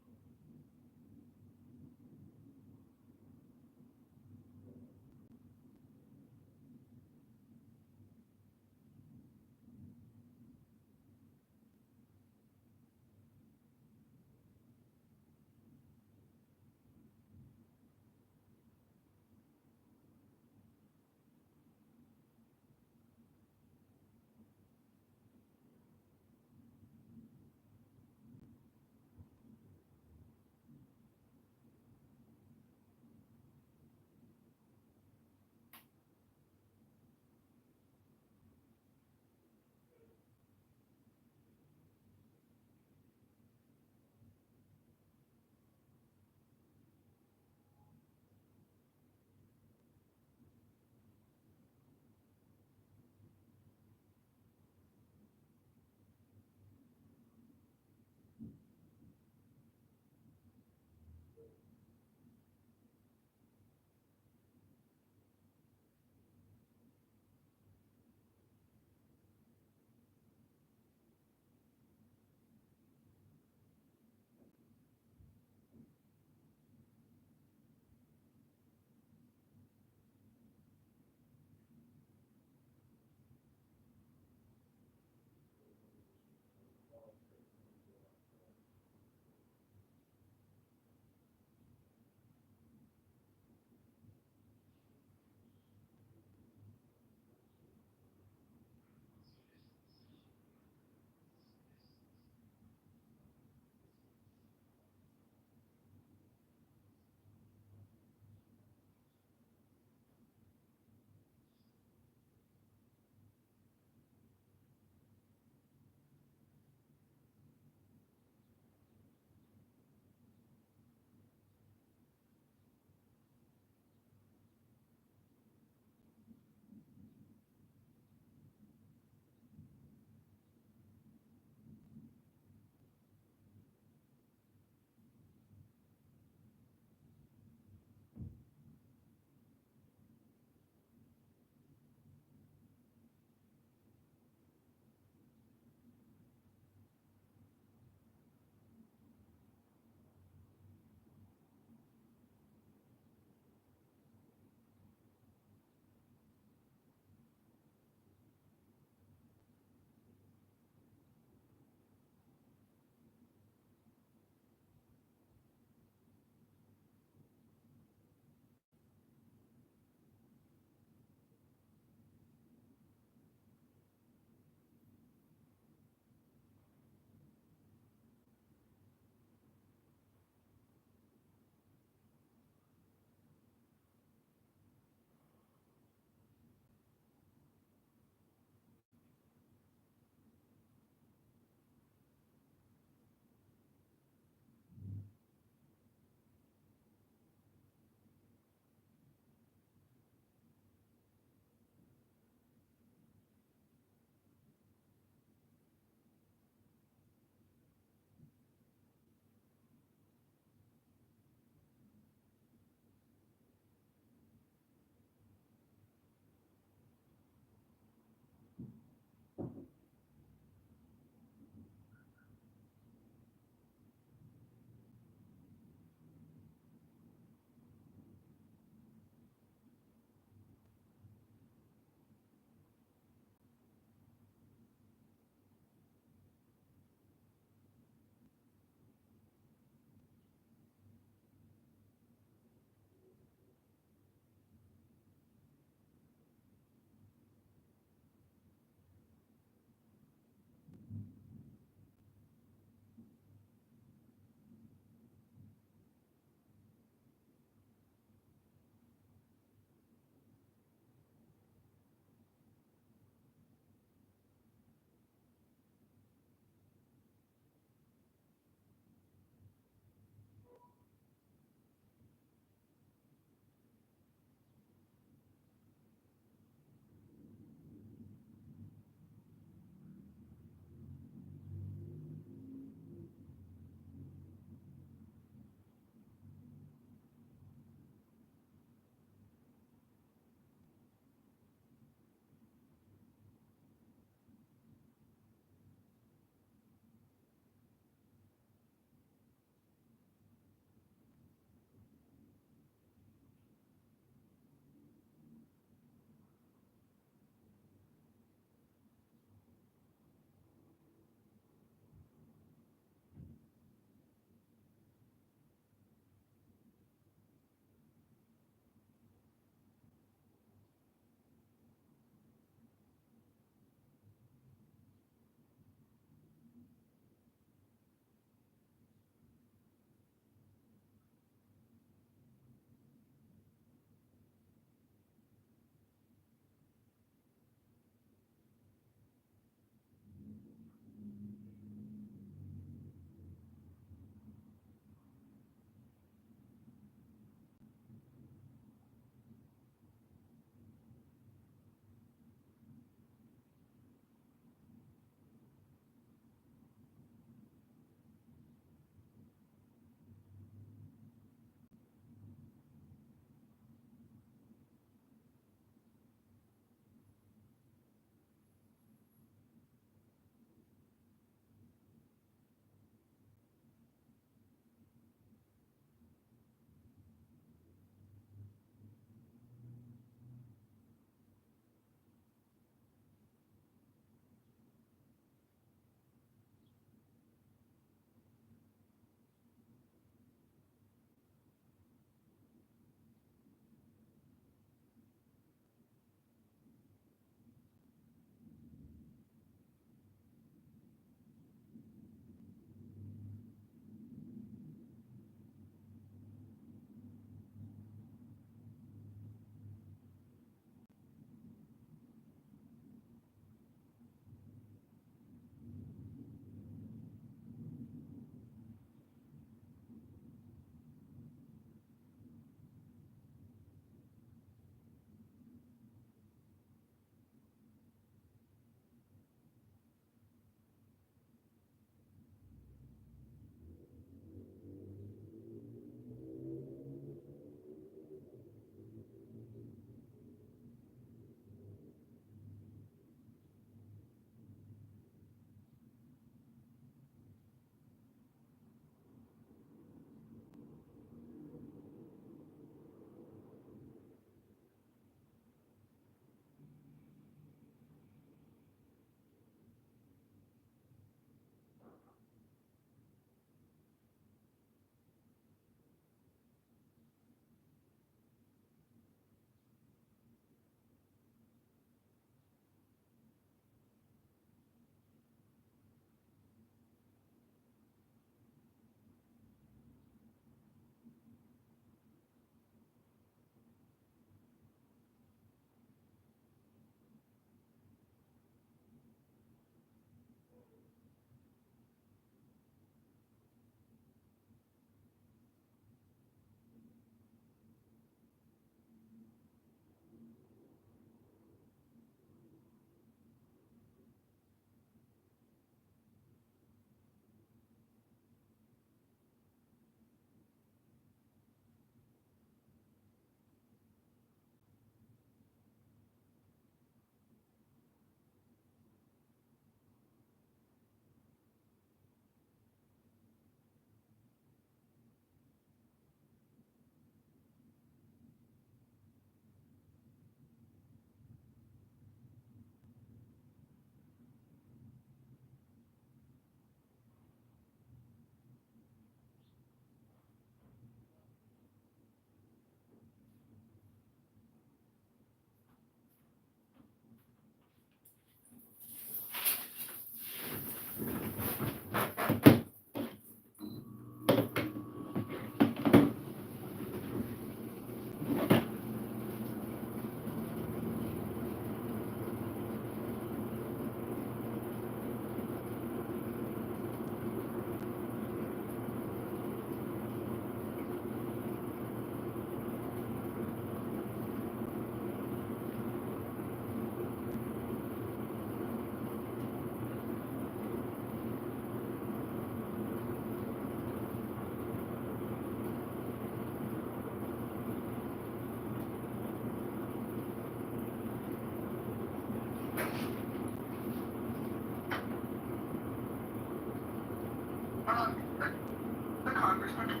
The Congressman.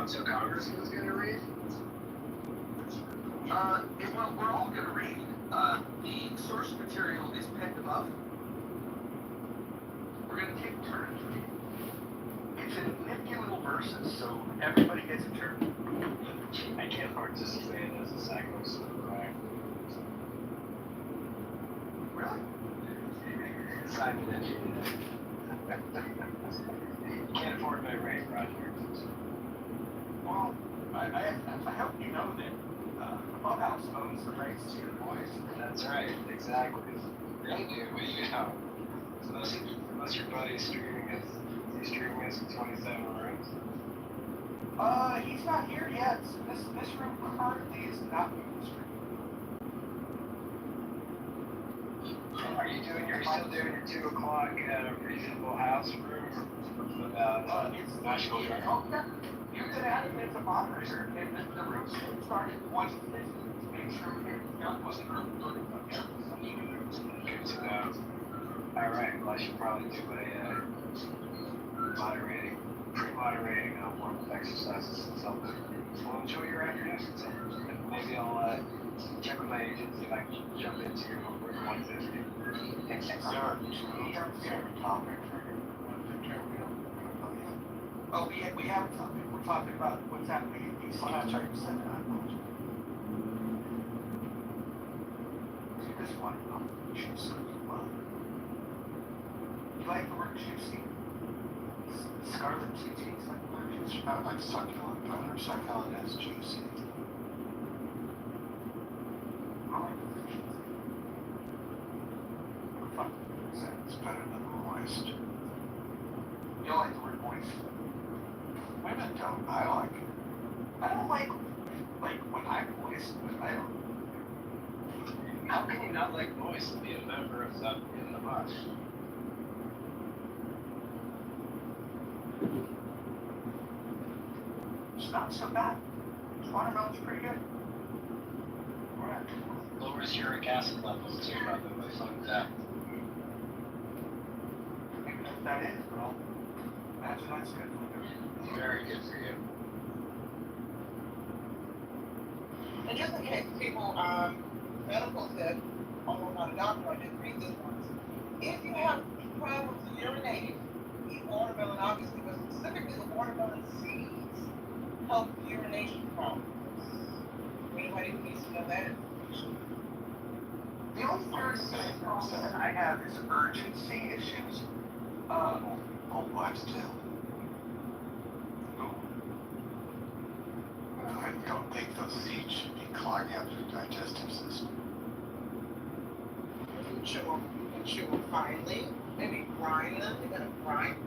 So Congressman's gonna read? Well, we're all gonna read. The source material is pinned above. We're gonna take turns reading. It's in nifty little verses, so everybody gets a turn. I can't participate as a cyclist, right? Really? Simon mentioned it. You can't afford my rate, Roger. Well, I hope you know that the clubhouse owns the rights to your voice. That's right, exactly. They do, but you know. So unless your buddy's streaming us, is he streaming us in 27 rooms? He's not here yet. So this room currently is not moving stream. Are you still doing your 2 o'clock reasonable house room about It's national drug? Oh, yeah. You could add it as a moderator, and the room's going to start at 1:50 to make sure everything wasn't room 30. Good to know. Alright, well I should probably do a pre-moderating warm-up exercises since I'll enjoy your afternoon. So maybe I'll check with my agent, see if I can jump into room 150. Is there a topic for 150? Oh, we have a topic. We're talking about what's happening in DC. I'm trying to send that. See, this one, juicy. You like the word juicy? Scarlet juicy. It's like the word juicy. I like succulent better. Succulent is juicy. I like the word juicy. It's better than moist. You like the word moist? Women don't. I like it. I don't like when I'm moist, but I don't. How can you not like moist and be a member of Up in the Hush? It's not so bad. Watermelon's pretty good. Alright. Lowers uric acid levels too, by the way, fun fact. I don't know what that is, but I'll imagine that's good for you. Very good for you. And just in case people, medical said, although I'm not a doctor, I did read this once. If you have problems urinating, eat watermelon, obviously, but specifically the watermelon seeds help urination problems. Anybody who needs to know that information. The only thing that I have is urgency issues. Old wives too. I don't think those seeds should be clogging up your digestive system. Chew them finely. Maybe grind them. You're gonna grind.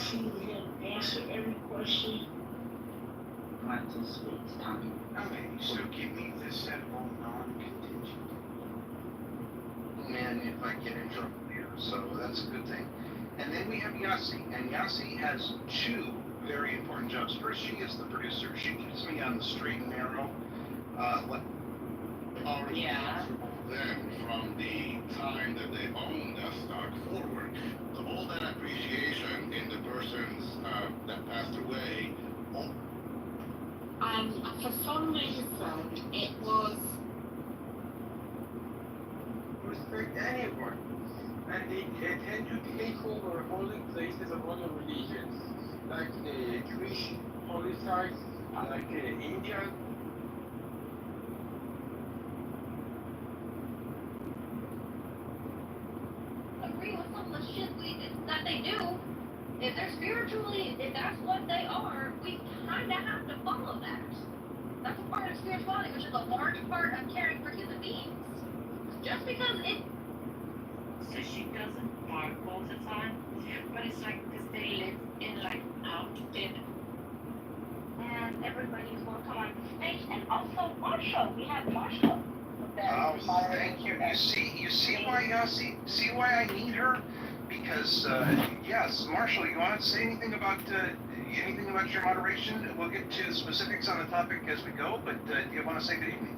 Yossi is gonna answer every question. Not this week's time. Okay, so give me the simple, non-contingent. And if I get in trouble here, so that's a good thing. And then we have Yossi, and Yossi has two very important jobs. First, she is the producer. She keeps me on the straight and narrow. Yeah. Then, from the time that they own that stock forward, so all that appreciation in the persons that passed away. For some reason, it was respect anyone, and they tend to take over holy places of other religions, like the Jewish holy sites, like the Indian. Agree with some of the shit that they do. If they're spiritually, if that's what they are, we kind of have to follow that. That's a part of spirituality, which is a large part of caring for human beings. Just because it. So she doesn't bark all the time, but it's like because they live in like out in. And everybody's going to come on stage, and also Marshall. We have Marshall. Oh, thank you. You see why Yossi? See why I need her? Because yes, Marshall, you want to say anything about your moderation? We'll get to specifics on the topic as we go, but do you want to say good evening?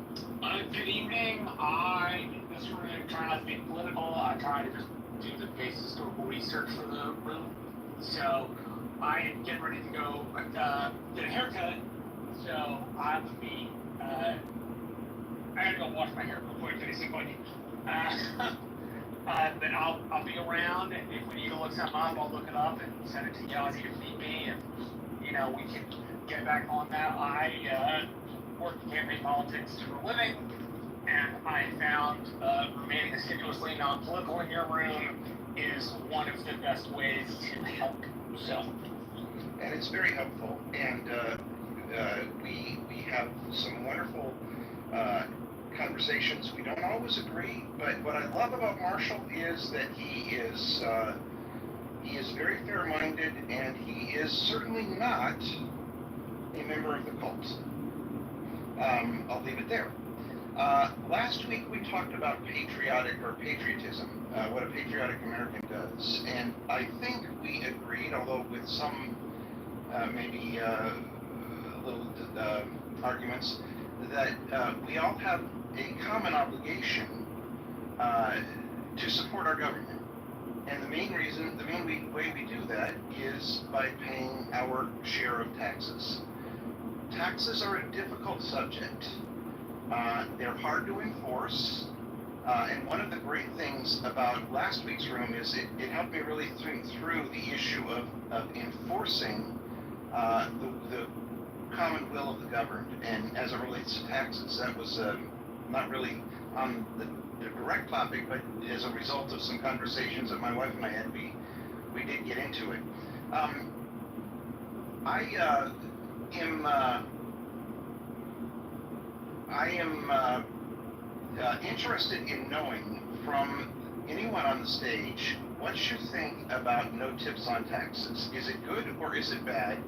Good evening. I just try not to be political. I try to just do the basic historical research for the room. So I am getting ready to go get a haircut. So I would be. I gotta go wash my hair before I finish the but I'll be around, and if we need to look something up, I'll look it up and send it to Yossi if need be, and we can get back on that. I work in campaign politics for a living, and I found remaining assiduously non-political in your room is one of the best ways to help. So, and it's very helpful, and we have some wonderful conversations. We don't always agree, but what I love about Marshall is that he is very fair-minded, and he is certainly not a member of the cult. I'll leave it there. Last week we talked about patriotism, what a patriotic American does, and I think we agreed, although with some maybe little arguments, that we all have a common obligation to support our government. And the main way we do that is by paying our share of taxes. Taxes are a difficult subject. They're hard to enforce. And one of the great things about last week's room is it helped me really think through the issue of enforcing the common will of the governed, and as it relates to taxes, that was not really on the direct topic, but as a result of some conversations that my wife and I had, we did get into it. I am interested in knowing from anyone on the stage what you think about no tips on taxes. Is it good or is it bad?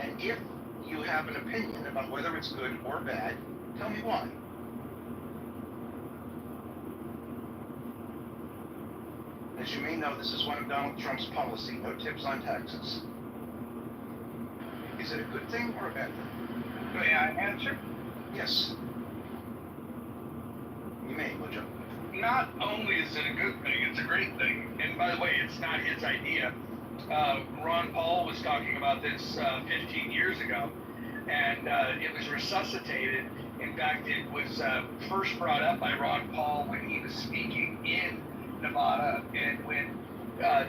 And if you have an opinion about whether it's good or bad, tell me why. As you may know, this is one of Donald Trump's policy, no tips on taxes. Is it a good thing or a bad thing? May I answer? Yes. You may, would you? Not only is it a good thing, it's a great thing. And by the way, it's not his idea. Ron Paul was talking about this 15 years ago, and it was resuscitated. In fact, it was first brought up by Ron Paul when he was speaking in Nevada, and when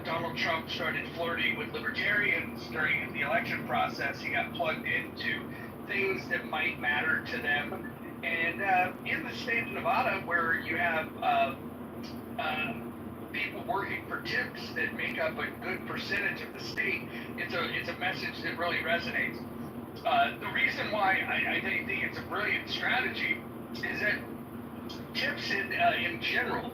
Donald Trump started flirting with libertarians during the election process, he got plugged into things that might matter to them. And in the state of Nevada, where you have people working for tips that make up a good percentage of the state, it's a message that really resonates. The reason why I think it's a brilliant strategy is that tips in general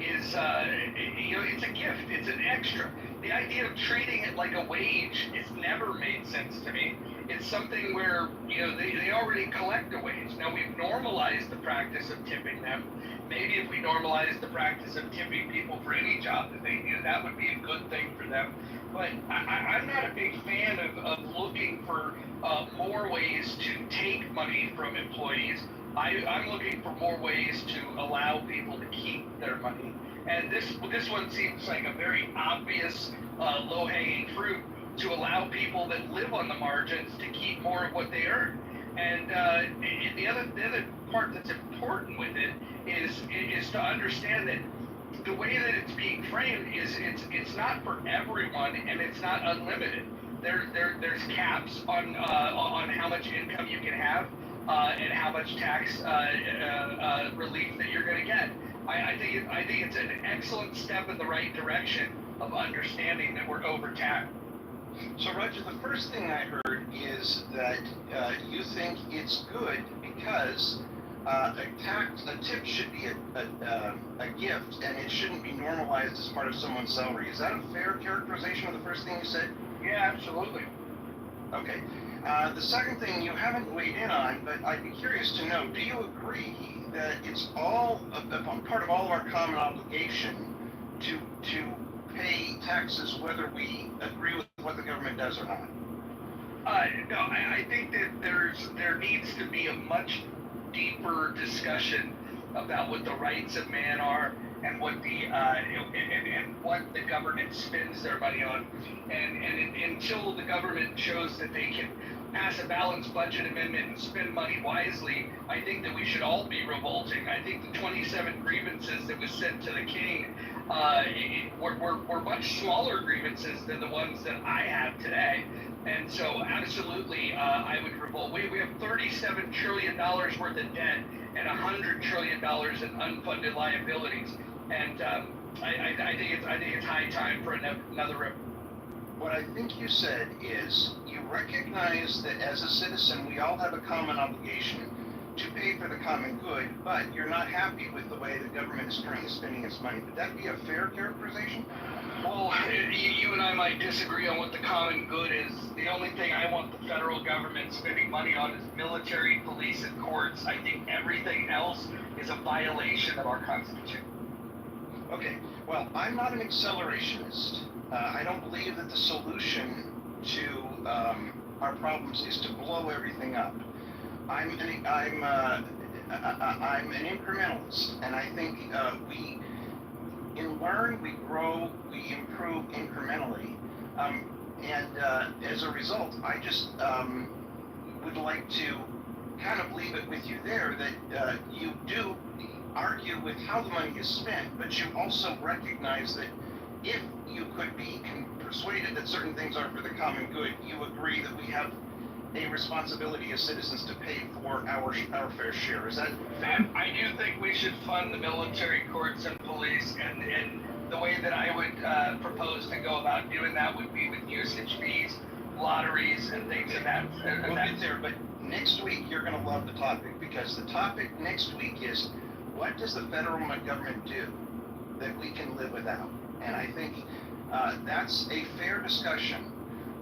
is it's a gift, it's an extra. the idea of treating it like a wage has never made sense to me. It's something where, you know, they already collect a wage. Now, we've normalized the practice of tipping them. Maybe if we normalize the practice of tipping people for any job that they do, that would be a good thing for them. But I'm not a big fan of looking for more ways to take money from employees. I'm looking for more ways to allow people to keep their money. And this one seems like a very obvious low-hanging fruit to allow people that live on the margins to keep more of what they earn. And the other part that's important with it is to understand that the way that it's being framed is it's not for everyone and it's not unlimited. There's caps on how much income you can have and how much tax relief that you're going to get. I think it's an excellent step in the right direction of understanding that we're overtaxed. So, Roger, the first thing I heard is that you think it's good because a tip should be a gift and it shouldn't be normalized as part of someone's salary. Is that a fair characterization of the first thing you said? Yeah, absolutely. Okay. The second thing you haven't weighed in on, but I'd be curious to know, do you agree that it's all part of all of our common obligation to pay taxes whether we agree with what the government does or not? No, I think that there needs to be a much deeper discussion about what the rights of man are and what and what the government spends their money on, and until the government shows that they can pass a balanced budget amendment and spend money wisely, I think that we should all be revolting. I think the 27 grievances that was sent to the king were much smaller grievances than the ones that I have today. And so absolutely, I would revolt. We have $37 trillion worth of debt and $100 trillion in unfunded liabilities. And I think it's high time for another. What I think you said is you recognize that as a citizen, we all have a common obligation to pay for the common good, but you're not happy with the way the government is currently spending its money. Would that be a fair characterization? Well, you and I might disagree on what the common good is. The only thing I want the federal government spending money on is military, police, and courts. I think everything else is a violation of our Constitution. Okay, well, I'm not an accelerationist. I don't believe that the solution to our problems is to blow everything up. I'm an incrementalist, and I think we learn, we grow, we improve incrementally, and as a result, I just would like to kind of leave it with you there that you do argue with how the money is spent, but you also recognize that if you could be persuaded that certain things are for the common good, you agree that we have a responsibility as citizens to pay for our fair share. Is that fair? I do think we should fund the military, courts, and police, and the way that I would propose to go about doing that would be with usage fees, lotteries, and things of that. We'll get there, but next week you're going to love the topic, because the topic next week is what does the federal government do that we can live without? And I think that's a fair discussion.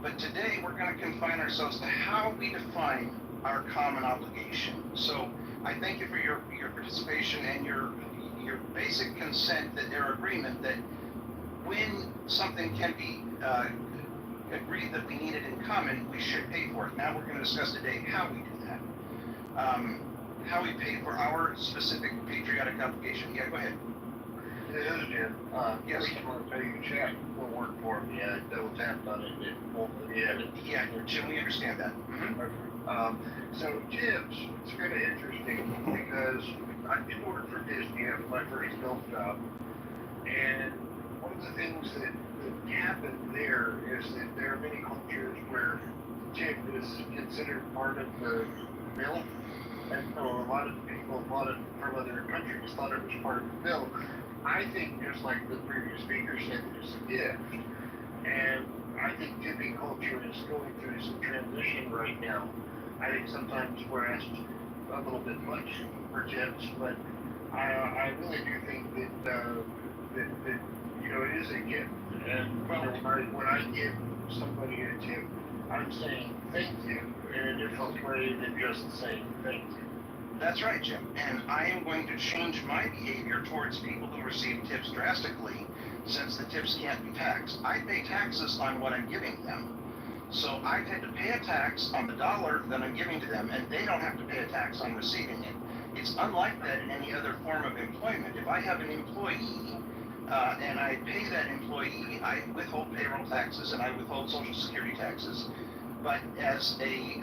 But today we're going to confine ourselves to how we define our common obligation. So I thank you for your participation and your basic consent, that their agreement that when something can be agreed that we need it in common, we should pay for it. Now we're going to discuss today how we do that. How we pay for our specific patriotic obligation. Yeah, go ahead. It is, Jim. Yes. I want to tell you, check will work for me. I double tapped on it. It won't let me edit. Yeah, Jim, we understand that. So, Jim's, it's kind of interesting because I did work for Disney. That was my first film job. And one of the things that happened there is that there are many cultures where tip is considered part of the bill. And so a lot of people from other countries thought it was part of the bill. I think, just like the previous speaker said, it's a gift. And I think tipping culture is going through some transition right now. I think sometimes we're asked a little bit much for tips, but I really do think that you know, it is a gift. And when I give somebody a tip, I'm saying thank you in a different way than just saying thank you. That's right, Jim. And I am going to change my behavior towards people who receive tips drastically, since the tips can't be taxed. I pay taxes on what I'm giving them. So I've had to pay a tax on the dollar that I'm giving to them, and they don't have to pay a tax on receiving it. It's unlike that in any other form of employment. If I have an employee and I pay that employee, I withhold payroll taxes and I withhold Social Security taxes. But as a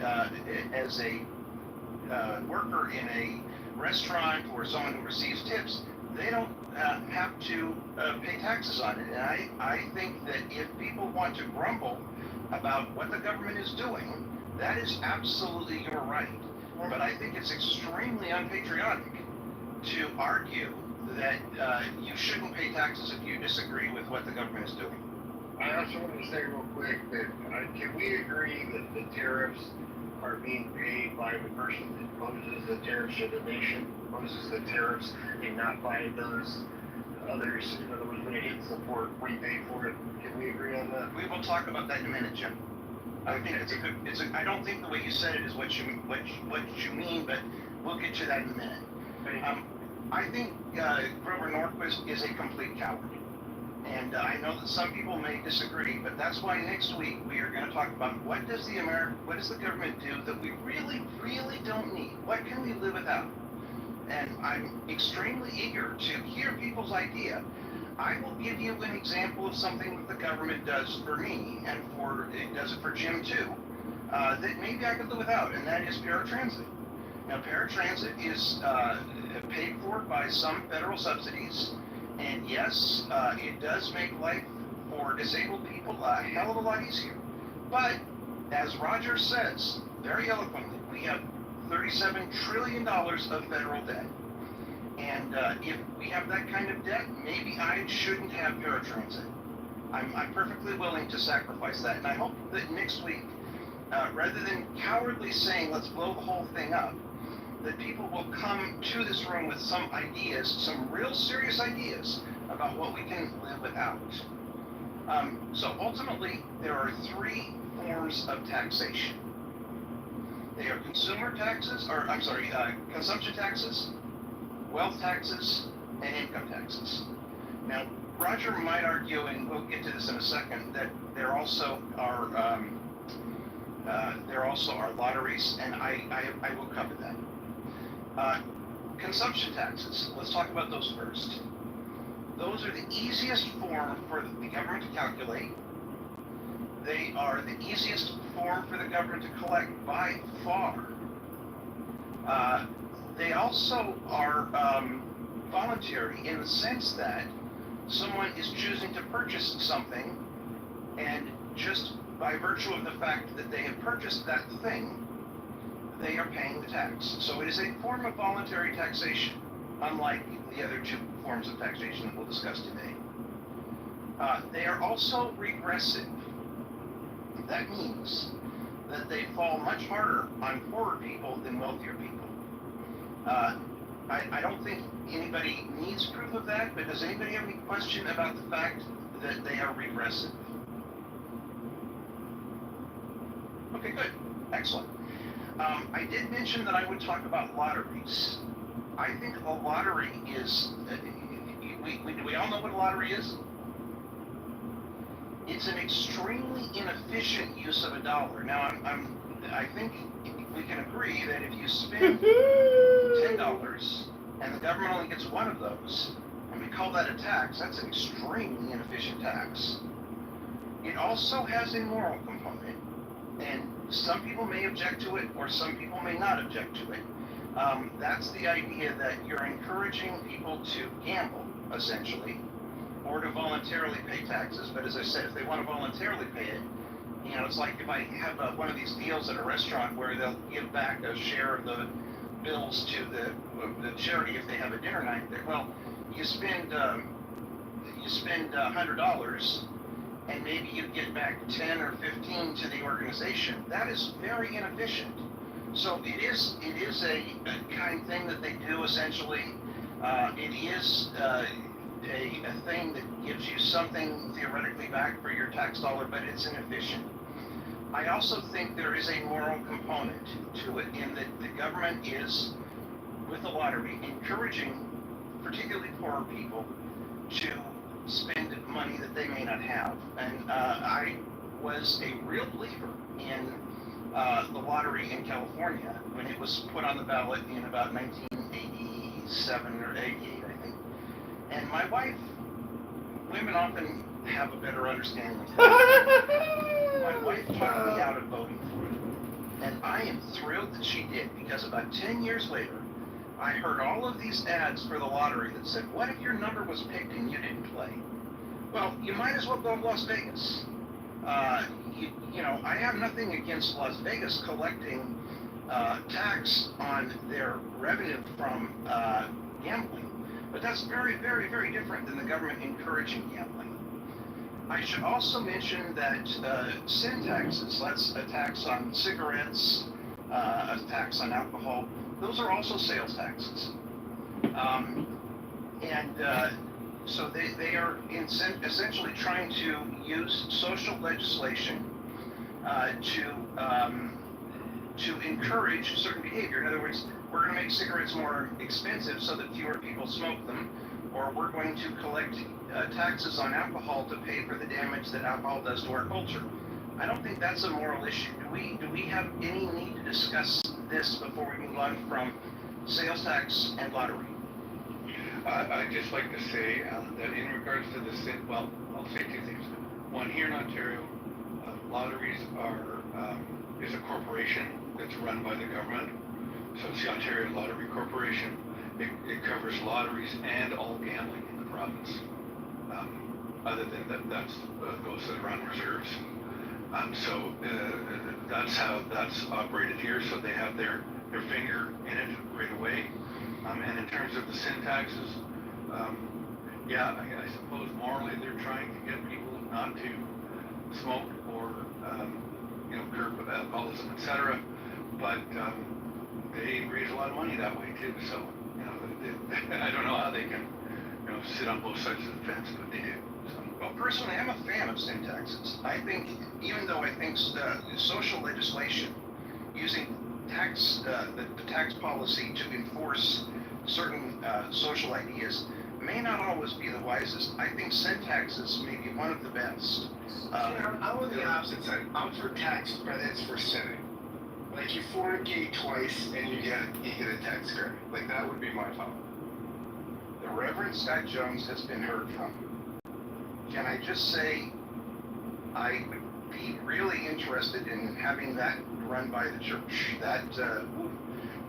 worker in a restaurant or someone who receives tips, they don't have to pay taxes on it. And I think that if people want to grumble about what the government is doing, that is absolutely your right. But I think it's extremely unpatriotic to argue that you shouldn't pay taxes if you disagree with what the government is doing. I also want to say real quick that can we agree that the tariffs are being paid by the person that poses the tariffs, or the nation poses the tariffs, and not by those others? In other words, when it hits the port, we pay for it. Can we agree on that? We will talk about that in a minute, Jim. I think I don't think the way you said it is what you mean, but we'll get to that in a minute. I think Grover Norquist is a complete coward. And I know that some people may disagree, but that's why next week we are going to talk about what does the government do that we really, really don't need? What can we live without? And I'm extremely eager to hear people's idea. I will give you an example of something that the government does for me, and it does it for Jim too, that maybe I could live without, and that is paratransit. Now, paratransit is paid for by some federal subsidies, and yes, it does make life for disabled people a hell of a lot easier. But, as Roger says very eloquently, we have $37 trillion of federal debt. And if we have that kind of debt, maybe I shouldn't have paratransit. I'm perfectly willing to sacrifice that. And I hope that next week, rather than cowardly saying, let's blow the whole thing up, that people will come to this room with some ideas, some real serious ideas about what we can live without. So ultimately, there are three forms of taxation. They are consumption taxes, wealth taxes, and income taxes. Now, Roger might argue, and we'll get to this in a second, that there also are lotteries, and I will cover that. Consumption taxes. Let's talk about those first. Those are the easiest form for the government to calculate. They are the easiest form for the government to collect by far. They also are voluntary in the sense that someone is choosing to purchase something, and just by virtue of the fact that they have purchased that thing, they are paying the tax. So it is a form of voluntary taxation, unlike the other two forms of taxation that we'll discuss today. They are also regressive. That means that they fall much harder on poorer people than wealthier people. I don't think anybody needs proof of that, but does anybody have any question about the fact that they are regressive? Okay, good. Excellent. I did mention that I would talk about lotteries. I think a lottery is, we all know what a lottery is? It's an extremely inefficient use of a dollar. Now, I think we can agree that if you spend $10 and the government only gets one of those, and we call that a tax, that's an extremely inefficient tax. It also has a moral component, and some people may object to it, or some people may not object to it. That's the idea that you're encouraging people to gamble, essentially, or to voluntarily pay taxes. But as I said, if they want to voluntarily pay it, you know, it's like if I have one of these deals at a restaurant where they'll give back a share of the bills to the charity if they have a dinner night. Well, you spend $100, and maybe you get back 10 or 15 to the organization. That is very inefficient. So it is a kind thing that they do essentially. It is a thing that gives you something theoretically back for your tax dollar, but it's inefficient. I also think there is a moral component to it in that the government is, with the lottery, encouraging particularly poorer people to spend money that they may not have. And I was a real believer in the lottery in California when it was put on the ballot in about 1987 or 88, I think. And my wife, women often have a better understanding of things. My wife talked me out of voting for it. And I am thrilled that she did, because about 10 years later, I heard all of these ads for the lottery that said, what if your number was picked and you didn't play? Well, you might as well go to Las Vegas. You know, I have nothing against Las Vegas collecting tax on their revenue from gambling, but that's very, very, very different than the government encouraging gambling. I should also mention that sin taxes, that's a tax on cigarettes, a tax on alcohol, those are also sales taxes. So they are essentially trying to use social legislation to encourage certain behavior. In other words, we're going to make cigarettes more expensive so that fewer people smoke them, or we're going to collect taxes on alcohol to pay for the damage that alcohol does to our culture. I don't think that's a moral issue. Do we have any need to discuss this before we move on from sales tax and lottery? I'd just like to say that in regards to the well, I'll say two things. One, here in Ontario, lotteries is a corporation that's run by the government. So it's the Ontario Lottery Corporation. It covers lotteries and all gambling in the province. Other than that's those that run reserves. So that's how that's operated here. So they have their finger in it right away. And in terms of the sin taxes, yeah, I suppose morally they're trying to get people not to smoke or curb alcoholism, etc. But they raise a lot of money that way too. So I don't know how they can sit on both sides of the fence, but they do. Well, personally, I'm a fan of sin taxes. I think, even though I think social legislation using the tax policy to enforce certain social ideas may not always be the wisest. I think sin taxes may be one of the best. I'm on the opposite side. I'm for tax credits for sinning. Like, you fornicate twice and you get a tax credit. Like, that would be my thought. The Reverend Scott Jones has been heard from. Can I just say, I would be really interested in having that run by the church. That,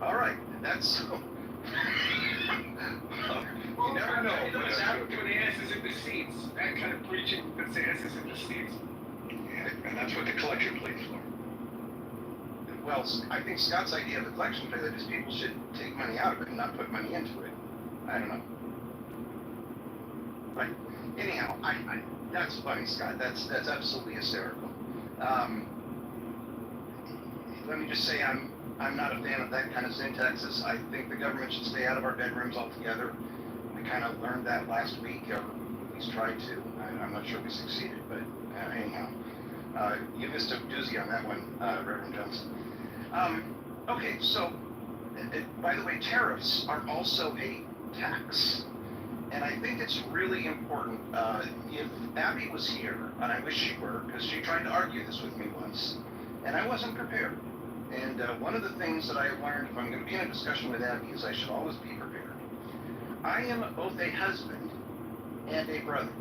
all right, that's... You never know. What's happening when the ass is in the seats? That kind of preaching puts the asses in the seats. Yeah, and that's what the collection plate's for. Well, I think Scott's idea of the collection plate is people should take money out of it and not put money into it. I don't know. But anyhow, that's funny, Scott. That's absolutely hysterical. Let me just say I'm not a fan of that kind of sin taxes. I think the government should stay out of our bedrooms altogether. We kind of learned that last week, or at least tried to. I'm not sure we succeeded, but anyhow. You missed a doozy on that one, Reverend Jones. Okay, so, by the way, tariffs are also a tax. And I think it's really important, if Abby was here, and I wish she were, because she tried to argue this with me once, and I wasn't prepared. And one of the things that I have learned, if I'm going to be in a discussion with Abby, is I should always be prepared. I am both a husband and a brother.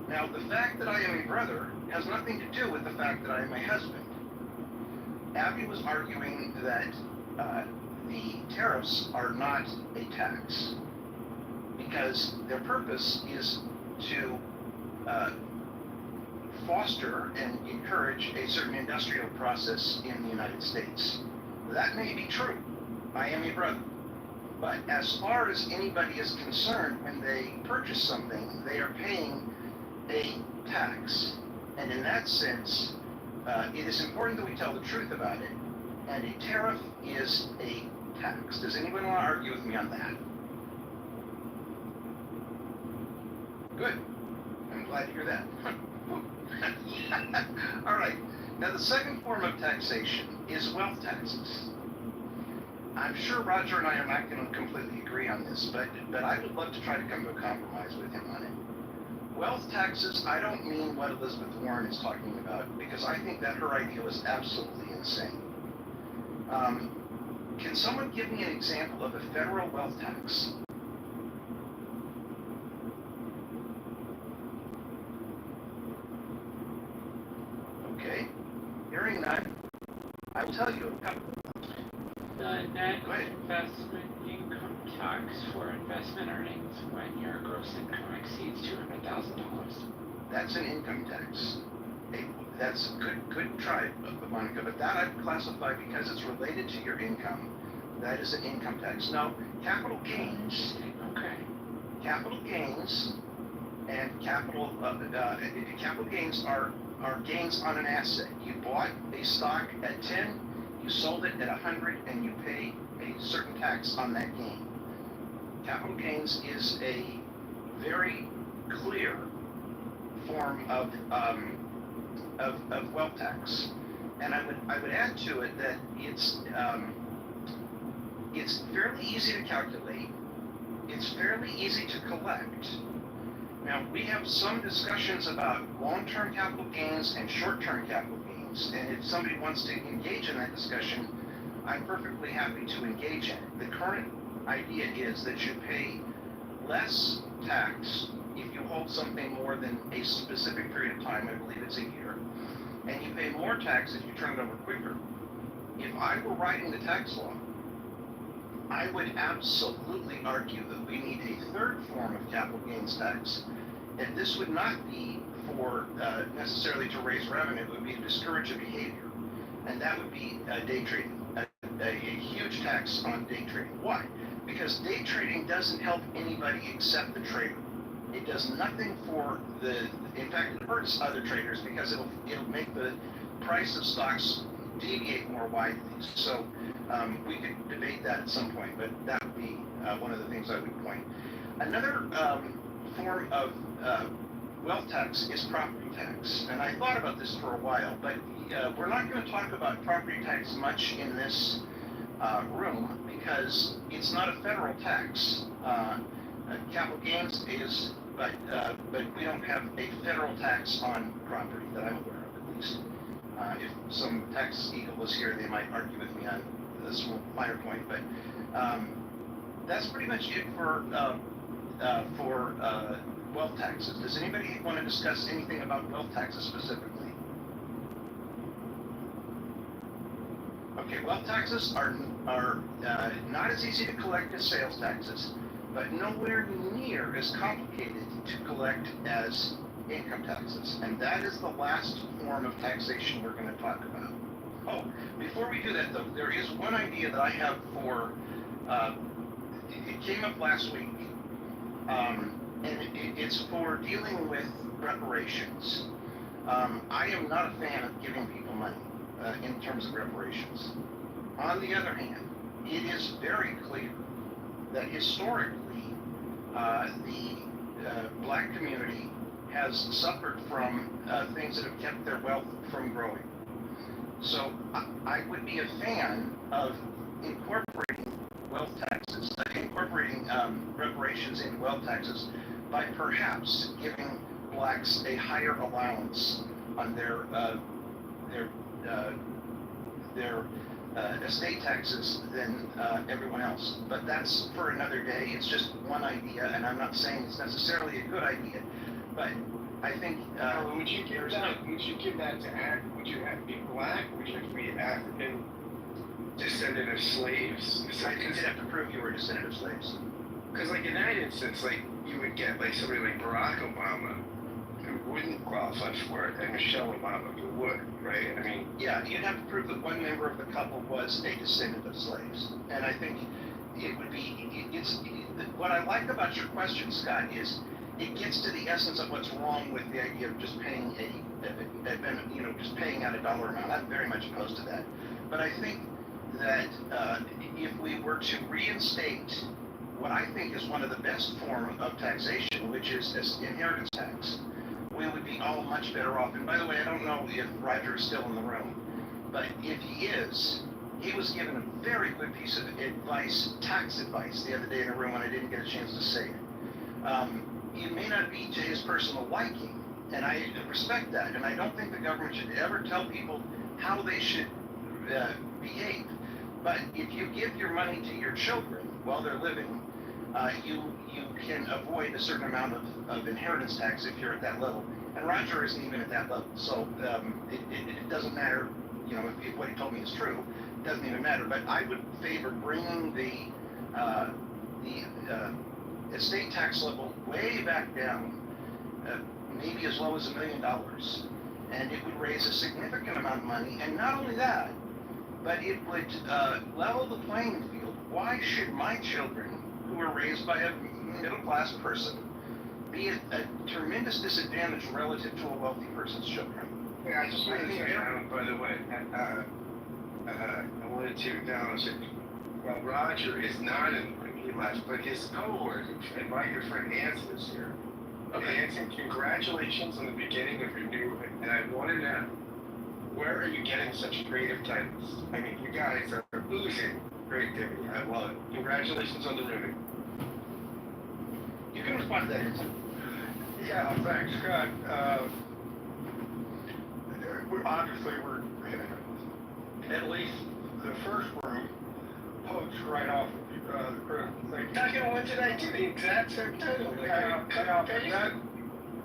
Now, the fact that I am a brother has nothing to do with the fact that I am a husband. Abby was arguing that the tariffs are not a tax, because their purpose is to foster and encourage a certain industrial process in the United States. That may be true. I am a brother. But as far as anybody is concerned, when they purchase something, they are paying a tax. And in that sense, it is important that we tell the truth about it. And a tariff is a tax. Does anyone want to argue with me on that? Good. I'm glad to hear that. All right. Now, the second form of taxation is wealth taxes. I'm sure Roger and I are not going to completely agree on this, but I would love to try to come to a compromise with him on it. Wealth taxes, I don't mean what Elizabeth Warren is talking about, because I think that her idea was absolutely insane. Can someone give me an example of a federal wealth tax? Okay, hearing none, I will tell you a couple. The net investment income tax for investment earnings when your gross income exceeds $200,000. That's an income tax. That's a good try, Monica, but that I'd classify because it's related to your income. That is an income tax. Now, capital gains. Okay. Capital gains and capital gains are gains on an asset. You bought a stock at 10, you sold it at 100, and you pay a certain tax on that gain. Capital gains is a very clear form of wealth tax, and I would add to it that it's fairly easy to calculate. It's fairly easy to collect. Now, we have some discussions about long-term capital gains and short-term capital gains, and if somebody wants to engage in that discussion, I'm perfectly happy to engage in it. The current idea is that you pay less tax if you hold something more than a specific period of time, I believe it's a year, and you pay more tax if you turn it over quicker. If I were writing the tax law, I would absolutely argue that we need a third form of capital gains tax, and this would not be for necessarily to raise revenue, it would be to discourage a behavior, and that would be day trading, a huge tax on day trading. Why? Because day trading doesn't help anybody except the trader. It does nothing for in fact, it hurts other traders because it'll make the price of stocks deviate more widely. So we could debate that at some point, but that would be one of the things I would point. Another form of wealth tax is property tax, and I thought about this for a while, but we're not going to talk about property tax much in this room because it's not a federal tax. Capital gains is, but we don't have a federal tax on property that I'm aware of, at least. If some tax eagle was here, they might argue with me on this minor point, but that's pretty much it for wealth taxes. Does anybody want to discuss anything about wealth taxes specifically? Okay, wealth taxes are not as easy to collect as sales taxes, but nowhere near as complicated to collect as income taxes. And that is the last form of taxation we're going to talk about. Oh, before we do that though, there is one idea that I have for, it came up last week, and it's for dealing with reparations. I am not a fan of giving people money in terms of reparations. On the other hand, it is very clear that historically, the black community has suffered from things that have kept their wealth from growing. So I would be a fan of incorporating wealth taxes, incorporating reparations into wealth taxes by perhaps giving blacks a higher allowance on their estate taxes than everyone else. But that's for another day. It's just one idea, and I'm not saying it's necessarily a good idea. But I think would you give that to would you have to be black? Would you have to be African descendant of slaves? I think you'd have to prove you were a descendant of slaves. Because like in that instance, like you would get like somebody like Barack Obama who wouldn't qualify for it, and Michelle Obama who would, right? I mean, yeah, you'd have to prove that one member of the couple was a descendant of slaves, and I think it would be. What I like about your question, Scott, is it gets to the essence of what's wrong with the idea of just paying just paying out a dollar amount. I'm very much opposed to that. But I think that if we were to reinstate what I think is one of the best form of taxation, which is inheritance tax, we would be all much better off. And by the way, I don't know if Roger is still in the room, but if he is, he was given a very good piece of advice, tax advice, the other day in a room when I didn't get a chance to say it. It may not be to his personal liking, and I respect that, and I don't think the government should ever tell people how they should behave. But if you give your money to your children while they're living, you can avoid a certain amount of inheritance tax if you're at that level. And Roger isn't even at that level, so it doesn't matter, you know, if what he told me is true, it doesn't even matter. But I would favor bringing the estate tax level way back down, maybe as low as $1 million, and it would raise a significant amount of money. And not only that, but it would level the playing field. Why should my children, who are raised by a middle-class person, be at a tremendous disadvantage relative to a wealthy person's children? Yeah, I just wanted to say, by the way, I wanted to acknowledge that, well, Roger is not in the room, he left, but his cohort, and my good friend Anson is here. Okay, Anson, congratulations on the beginning of your new, and I want to know, where are you getting such creative titles? I mean, you guys are oozing creativity. I love it. Congratulations on the movie. You can respond to that, Anson. Yeah, thanks, Scott. We're at least the first room poached right off of the critical thinking. Second one today too, the exact same title.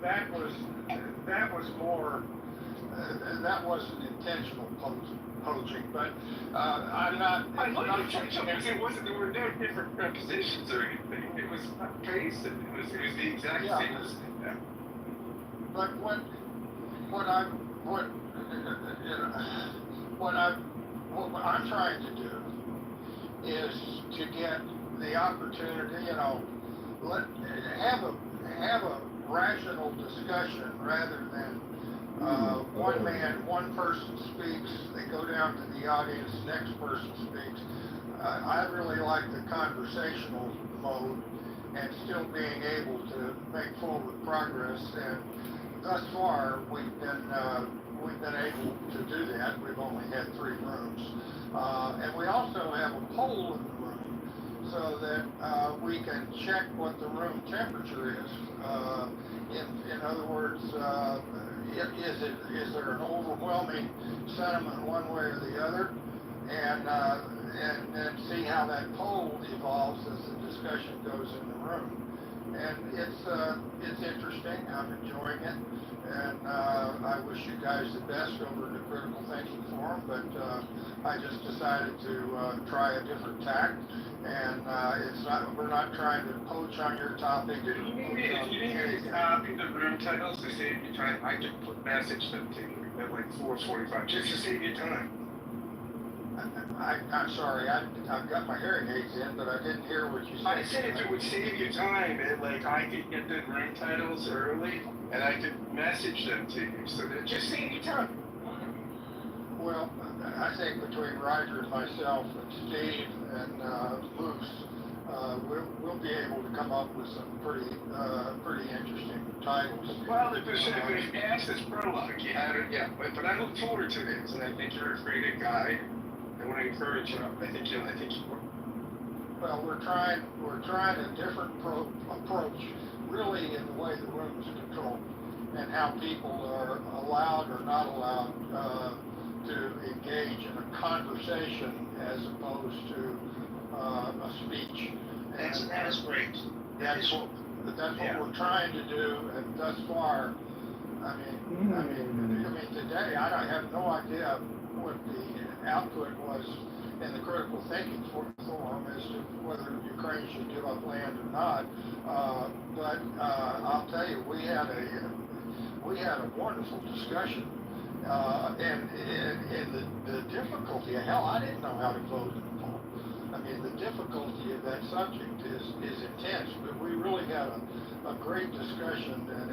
That was more. That wasn't intentional poaching, but I'm not. I love the intentional because it wasn't. There were no different prepositions or anything. It was pasted. It was the exact same. Yeah. But what I'm trying to do is to get the opportunity, have a rational discussion rather than one person speaks, they go down to the audience, next person speaks. I really like the conversational mode and still being able to make forward progress, and thus far we've been able to do that. We've only had 3 rooms, and we also have a poll in the room so that we can check what the room temperature is. In other words, is there an overwhelming sentiment one way or the other, and then see how that poll evolves as the discussion goes in the room. And it's interesting. I'm enjoying it, and I wish you guys the best over in the Critical Thinking Forum. But I just decided to try a different tack, and we're not trying to poach on your topic. If you need to copy the room titles to save you time, I can message them to you at like 4:45 just to save you time. I'm sorry, I've got my hearing aids in, but I didn't hear what you said. I said if it would save you time, like I could get the room titles early, and I could message them to you, so that just save you time. Well, I think between Roger and myself and Steve and Moose, we'll be able to come up with some pretty interesting titles. Well, if you asked this prologue, you had it, yeah. But I look forward to this, and I think you're a creative guy. I want to encourage you. I think you will. Well, we're trying a different approach, really, in the way the room is controlled, and how people are allowed or not allowed to engage in a conversation as opposed to a speech. That is great. That's what we're trying to do, and thus far, I mean, today I have no idea what the output was in the Critical Thinking Forum as to whether Ukraine should give up land or not. But I'll tell you, we had a wonderful discussion, and the difficulty. Hell, I didn't know how to vote in the poll. I mean, the difficulty of that subject is intense. But we really had a great discussion, and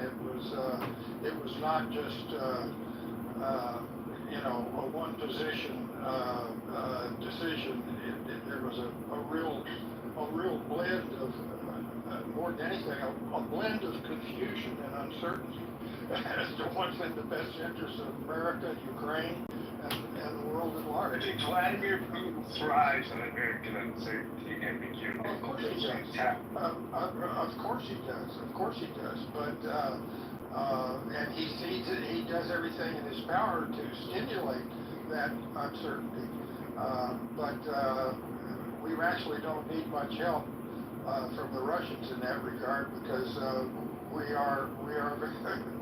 it was not just a one position decision. There was a real blend of than anything, a blend of confusion and uncertainty as to what's in the best interest of America, Ukraine, and the world at large. I think Vladimir Putin thrives on American uncertainty and ambiguity. Of course he does. Of course he does. Of course he does. But and he does everything in his power to stimulate that uncertainty. But we actually don't need much help from the Russians in that regard, because we are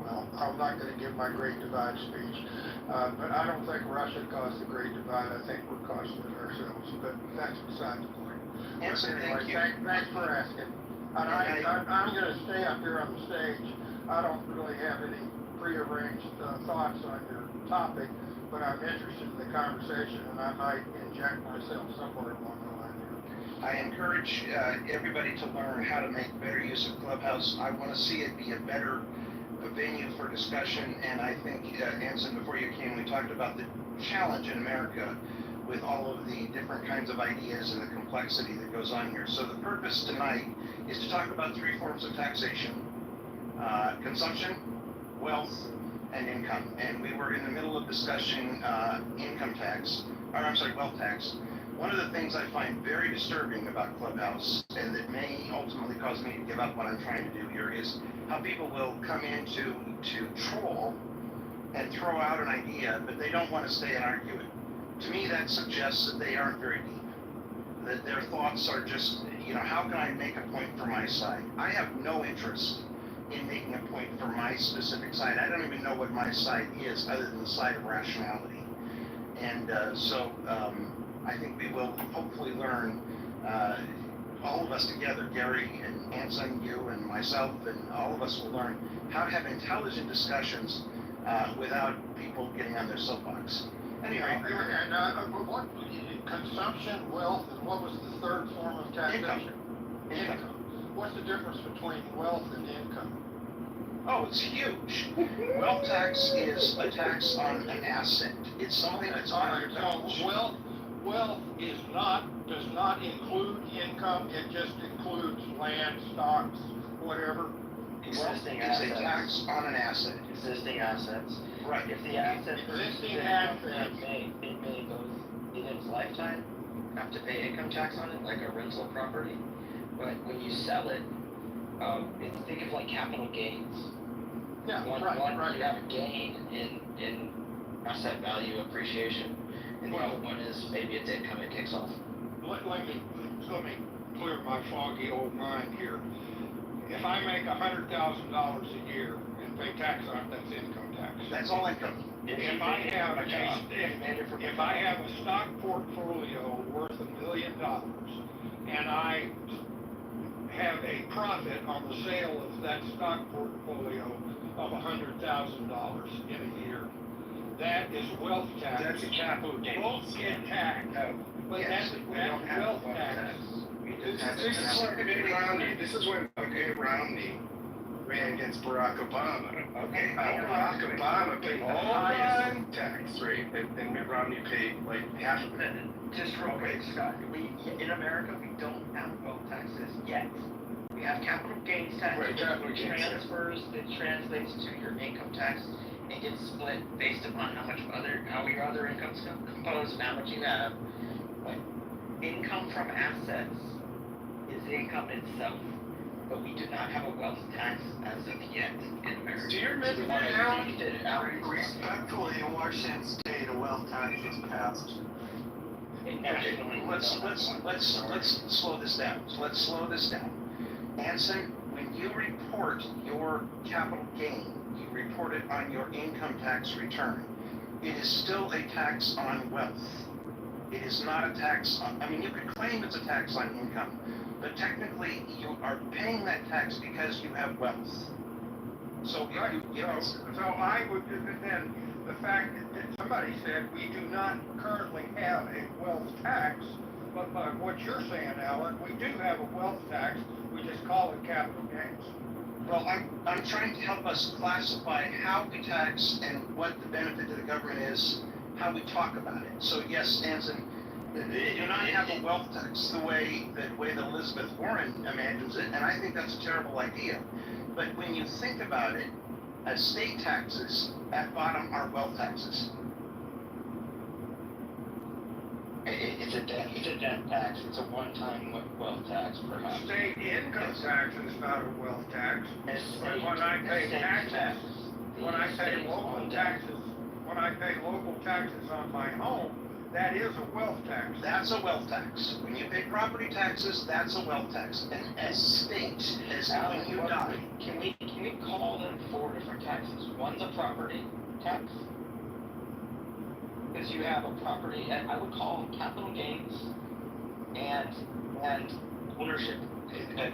well, I'm not going to give my Great Divide speech, but I don't think Russia caused the Great Divide. I think we're causing it ourselves, but that's beside the point. Anson, Anyway, thanks for asking. And I'm going to stay up here on the stage. I don't really have any prearranged thoughts on your topic, but I'm interested in the conversation, and I might inject myself somewhere along the line here. I encourage everybody to learn how to make better use of Clubhouse. I want to see it be a better venue for discussion, and I think, Anson, before you came, we talked about the challenge in America with all of the different kinds of ideas and the complexity that goes on here. So the purpose tonight is to talk about three forms of taxation: consumption, wealth, and income. And we were in the middle of discussing wealth tax. One of the things I find very disturbing about Clubhouse, and that may ultimately cause me to give up what I'm trying to do here, is how people will come in to troll and throw out an idea, but they don't want to stay and argue it. To me, that suggests that they aren't very deep, that their thoughts are just, how can I make a point for my side? I have no interest in making a point for my specific side. I don't even know what my side is, other than the side of rationality. And so I think we will hopefully learn, all of us together, Gary and Anson, you and myself, and all of us will learn how to have intelligent discussions without people getting on their soapbox. Anyway, and what consumption, wealth, and what was the third form of taxation? Income. What's the difference between wealth and income? Oh, it's huge. Wealth tax is a tax on an asset. It's something that's on your balance sheet. Wealth does not include income. It just includes land, stocks, whatever. Existing assets. It's a tax on an asset. Existing assets. Right. If the asset existing assets it may both in its lifetime have to pay income tax on it, like a rental property. But when you sell it, think of like capital gains. Yeah, one you have a gain in asset value appreciation, and the other one is maybe it's income it kicks off. Let me clear my foggy old mind here. If I make $100,000 a year and pay tax on it, that's income tax. That's all income. If I have a stock portfolio worth $1 million and I have a profit on the sale of that stock portfolio of $100,000 in a year, that is wealth tax. That's a capital gain. Both get taxed, but yes, that's wealth tax. This is when Mitt Romney ran against Barack Obama. Okay, Barack Obama paid the highest tax rate, and Mitt Romney paid like half of it. Just real quick, Scott. In America, we don't have wealth taxes yet. We have capital gains tax. Right, capital gains transfers. It translates to your income tax. It gets split based upon how your other income's composed and how much you have. But income from assets is income itself, but we do not have a wealth tax as of yet in America. Do you remember that, respectfully, in Washington State, a wealth tax was passed? Okay, let's slow this down. Anson, when you report your capital gain, you report it on your income tax return. It is still a tax on wealth. It is not a tax on, you could claim it's a tax on income, but technically you are paying that tax because you have wealth. So So I would, then the fact that somebody said we do not currently have a wealth tax, but by what you're saying, Alan, we do have a wealth tax, we just call it capital gains. Well, I'm trying to help us classify how we tax and what the benefit to the government is, how we talk about it. So yes, Anson, You not have a wealth tax the way that Elizabeth Warren imagines it, and I think that's a terrible idea. But when you think about it, state taxes at bottom are wealth taxes. It's a debt tax. It's a one-time wealth tax, perhaps. State income tax is not a wealth tax. But when I pay taxes, when I pay local taxes on my home, that is a wealth tax. That's a wealth tax. When you pay property taxes, that's a wealth tax. An estate is when you die. Can we call them 4 different taxes? One's a property tax. Because you have a property, and I would call capital gains and ownership,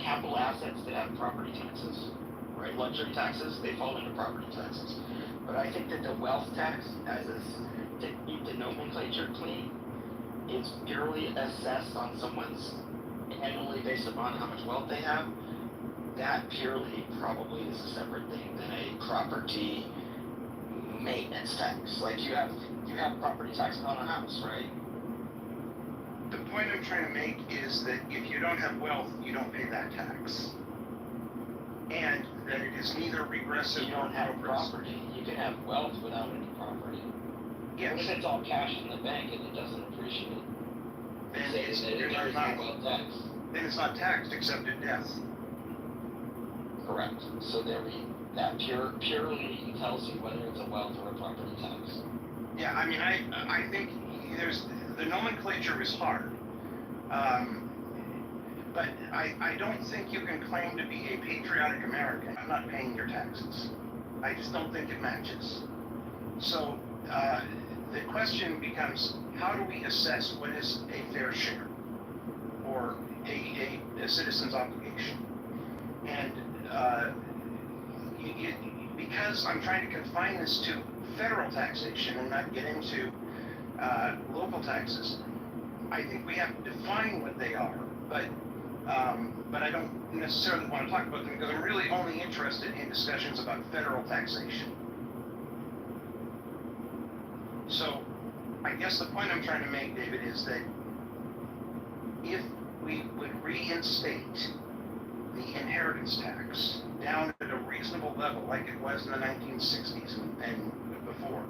capital assets that have property taxes, right? Luxury taxes, they fall into property taxes. But I think that the wealth tax, to keep the nomenclature clean, is purely assessed on someone's annually based upon how much wealth they have. That purely probably is a separate thing than a property maintenance tax. Like you have property taxes on a house, right? The point I'm trying to make is that if you don't have wealth, you don't pay that tax. And that it is neither regressive you don't have property. You can have wealth without any property. Yes. What if it's all cash in the bank and it doesn't appreciate? Then it's not wealth tax. Then it's not taxed except at death. Correct. So that purely tells you whether it's a wealth or a property tax. Yeah, I mean, I think the nomenclature is hard. But I don't think you can claim to be a patriotic American. I'm not paying your taxes. I just don't think it matches. So the question becomes, how do we assess what is a fair share or a citizen's obligation? And because I'm trying to confine this to federal taxation and not get into local taxes, I think we have to define what they are, but I don't necessarily want to talk about them because I'm really only interested in discussions about federal taxation. So I guess the point I'm trying to make, David, is that if we would reinstate the inheritance tax down at a reasonable level like it was in the 1960s and before,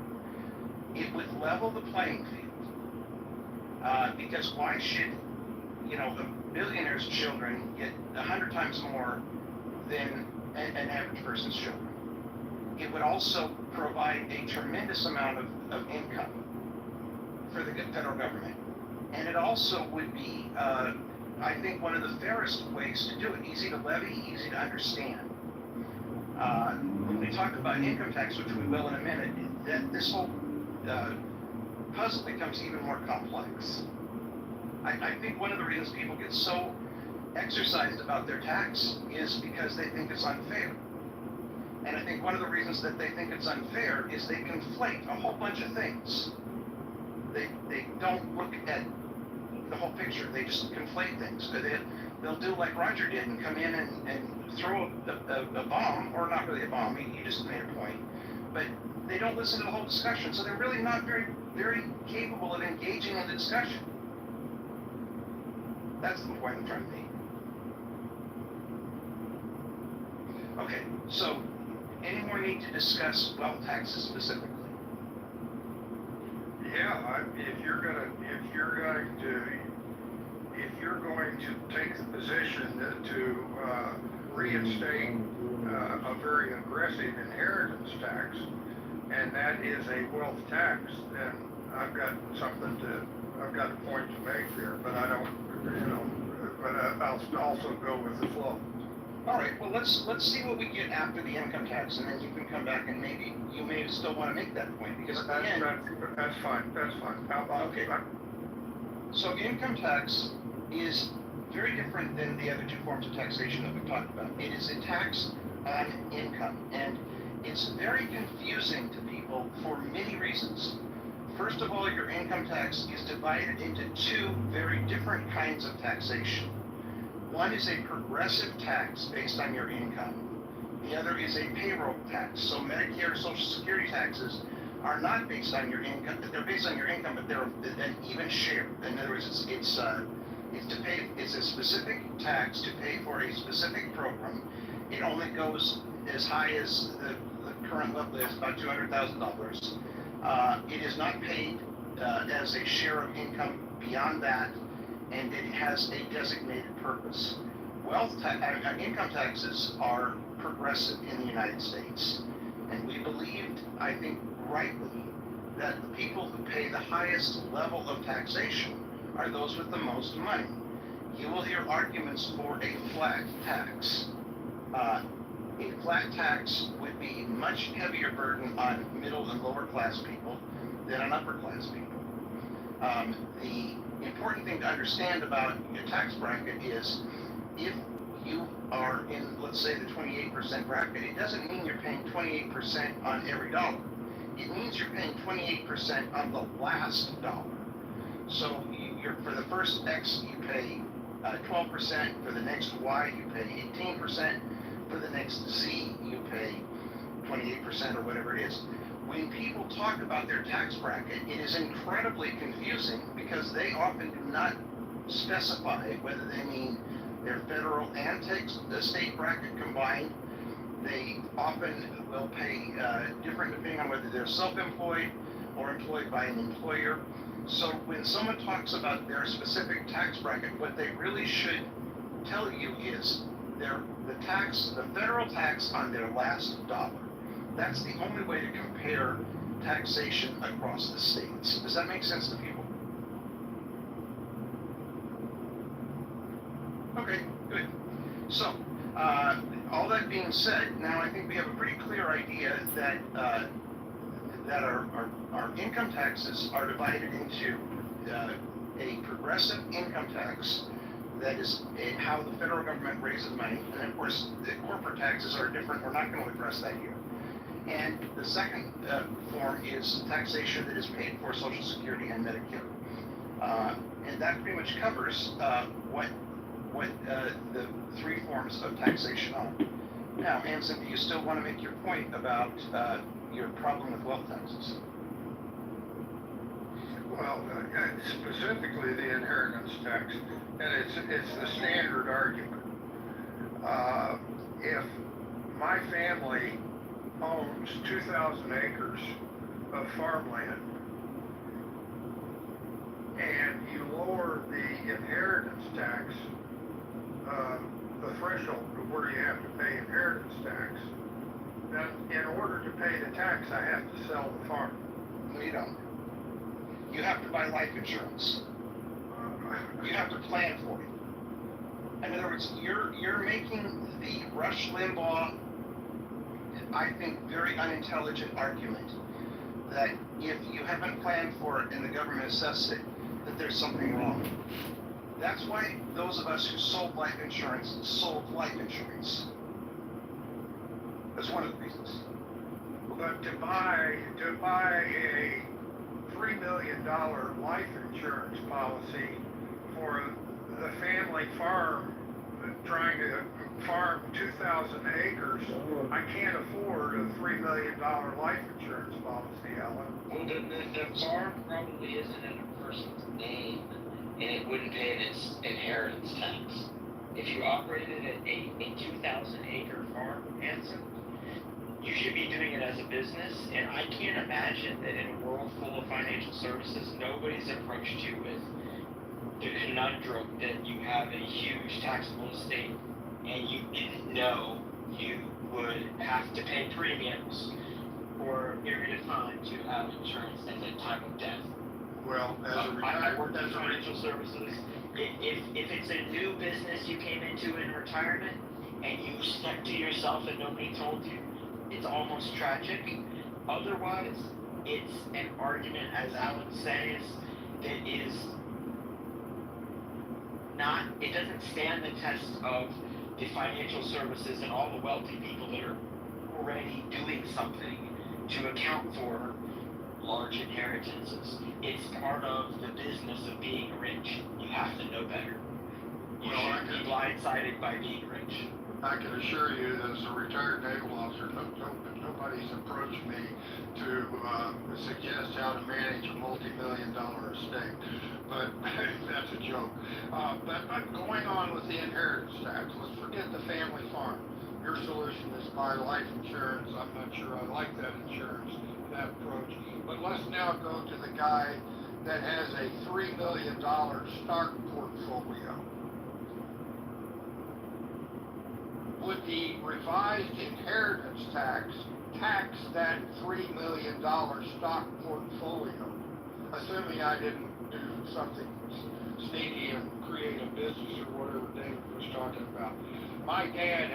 it would level the playing field. Because why should, the billionaire's children get 100 times more than an average person's children? It would also provide a tremendous amount of income for the federal government. And it also would be, I think, one of the fairest ways to do it. Easy to levy, easy to understand. When we talk about income tax, which we will in a minute, that this whole puzzle becomes even more complex. I think one of the reasons people get so exercised about their tax is because they think it's unfair. And I think one of the reasons that they think it's unfair is they conflate a whole bunch of things. They don't look at the whole picture. They just conflate things. They'll do like Roger did and come in and throw a bomb, or not really a bomb, he just made a point. But they don't listen to the whole discussion, so they're really not very, very capable of engaging in the discussion. That's the point I'm trying to make. Okay, so any more need to discuss wealth taxes specifically? Yeah, if you're going to take the position to reinstate a very aggressive inheritance tax, and that is a wealth tax, then I've got a point to make here, but I don't, but I'll also go with the flow. All right, well, let's see what we get after the income tax, and then you can come back and maybe you may still want to make that point, because that's fine. Okay. So income tax is very different than the other two forms of taxation that we've talked about. It is a tax on income, and it's very confusing to people for many reasons. First of all, your income tax is divided into two very different kinds of taxation. One is a progressive tax based on your income. The other is a payroll tax. So Medicare and Social Security taxes are not based on your income. They're based on your income, but they're an even share. In other words, it's a specific tax to pay for a specific program. It only goes as high as the current level is, about $200,000. It is not paid as a share of income beyond that, and it has a designated purpose. Income taxes are progressive in the United States, and we believed, I think rightly, that the people who pay the highest level of taxation are those with the most money. You will hear arguments for a flat tax. A flat tax would be much heavier burden on middle and lower class people than on upper class people. The important thing to understand about your tax bracket is if you are in, let's say, the 28% bracket, it doesn't mean you're paying 28% on every dollar. It means you're paying 28% on the last dollar. So for the first X, you pay 12%. For the next Y, you pay 18%. For the next Z, you pay 28% or whatever it is. When people talk about their tax bracket, it is incredibly confusing because they often do not specify whether they mean their federal and state bracket combined. They often will pay different depending on whether they're self-employed or employed by an employer. So when someone talks about their specific tax bracket, what they really should tell you is the federal tax on their last dollar. That's the only way to compare taxation across the states. Does that make sense to people? Okay, good. So, all that being said, now I think we have a pretty clear idea that our income taxes are divided into a progressive income tax. That is how the federal government raises money. And of course, the corporate taxes are different. We're not going to address that here. And the second form is taxation that is paid for Social Security and Medicare. And that pretty much covers what the three forms of taxation are. Now, Anson, do you still want to make your point about your problem with wealth taxes? Well, specifically the inheritance tax, and it's the standard argument. If my family owns 2,000 acres of farmland, and you lower the inheritance tax, the threshold of where you have to pay inheritance tax, then in order to pay the tax, I have to sell the farm. No, you don't. You have to buy life insurance. You have to plan for it. In other words, you're making the Rush Limbaugh, I think, very unintelligent argument that if you haven't planned for it and the government assesses it, that there's something wrong. That's why those of us who sold life insurance sold life insurance. That's one of the reasons. But to buy a $3 million life insurance policy for the family farm trying to farm 2,000 acres, I can't afford a $3 million life insurance policy, Alan. Well, the farm probably isn't in a person's name, and it wouldn't pay an inheritance tax. If you operated a 2,000 acre farm, Anson, you should be doing it as a business, and I can't imagine that in a world full of financial services, nobody's approached you with the conundrum that you have a huge taxable estate and you didn't know you would have to pay premiums for a period of time to have insurance at the time of death. Well, I work in financial services. If it's a new business you came into in retirement and you stuck to yourself and nobody told you, it's almost tragic. Otherwise, it's an argument, as Alan says, that is not, it doesn't stand the test of the financial services and all the wealthy people that are already doing something to account for large inheritances. It's part of the business of being rich. You have to know better. You shouldn't be blindsided by being rich. I can assure you that as a retired naval officer, nobody's approached me to suggest how to manage a multi-million-dollar estate. But that's a joke. But going on with the inheritance tax, let's forget the family farm. Your solution is buy life insurance. I'm not sure I like that insurance, that approach. But let's now go to the guy that has a $3 million stock portfolio. Would the revised inheritance tax that $3 million stock portfolio, assuming I didn't do something sneaky and create a business or whatever David was talking about? My dad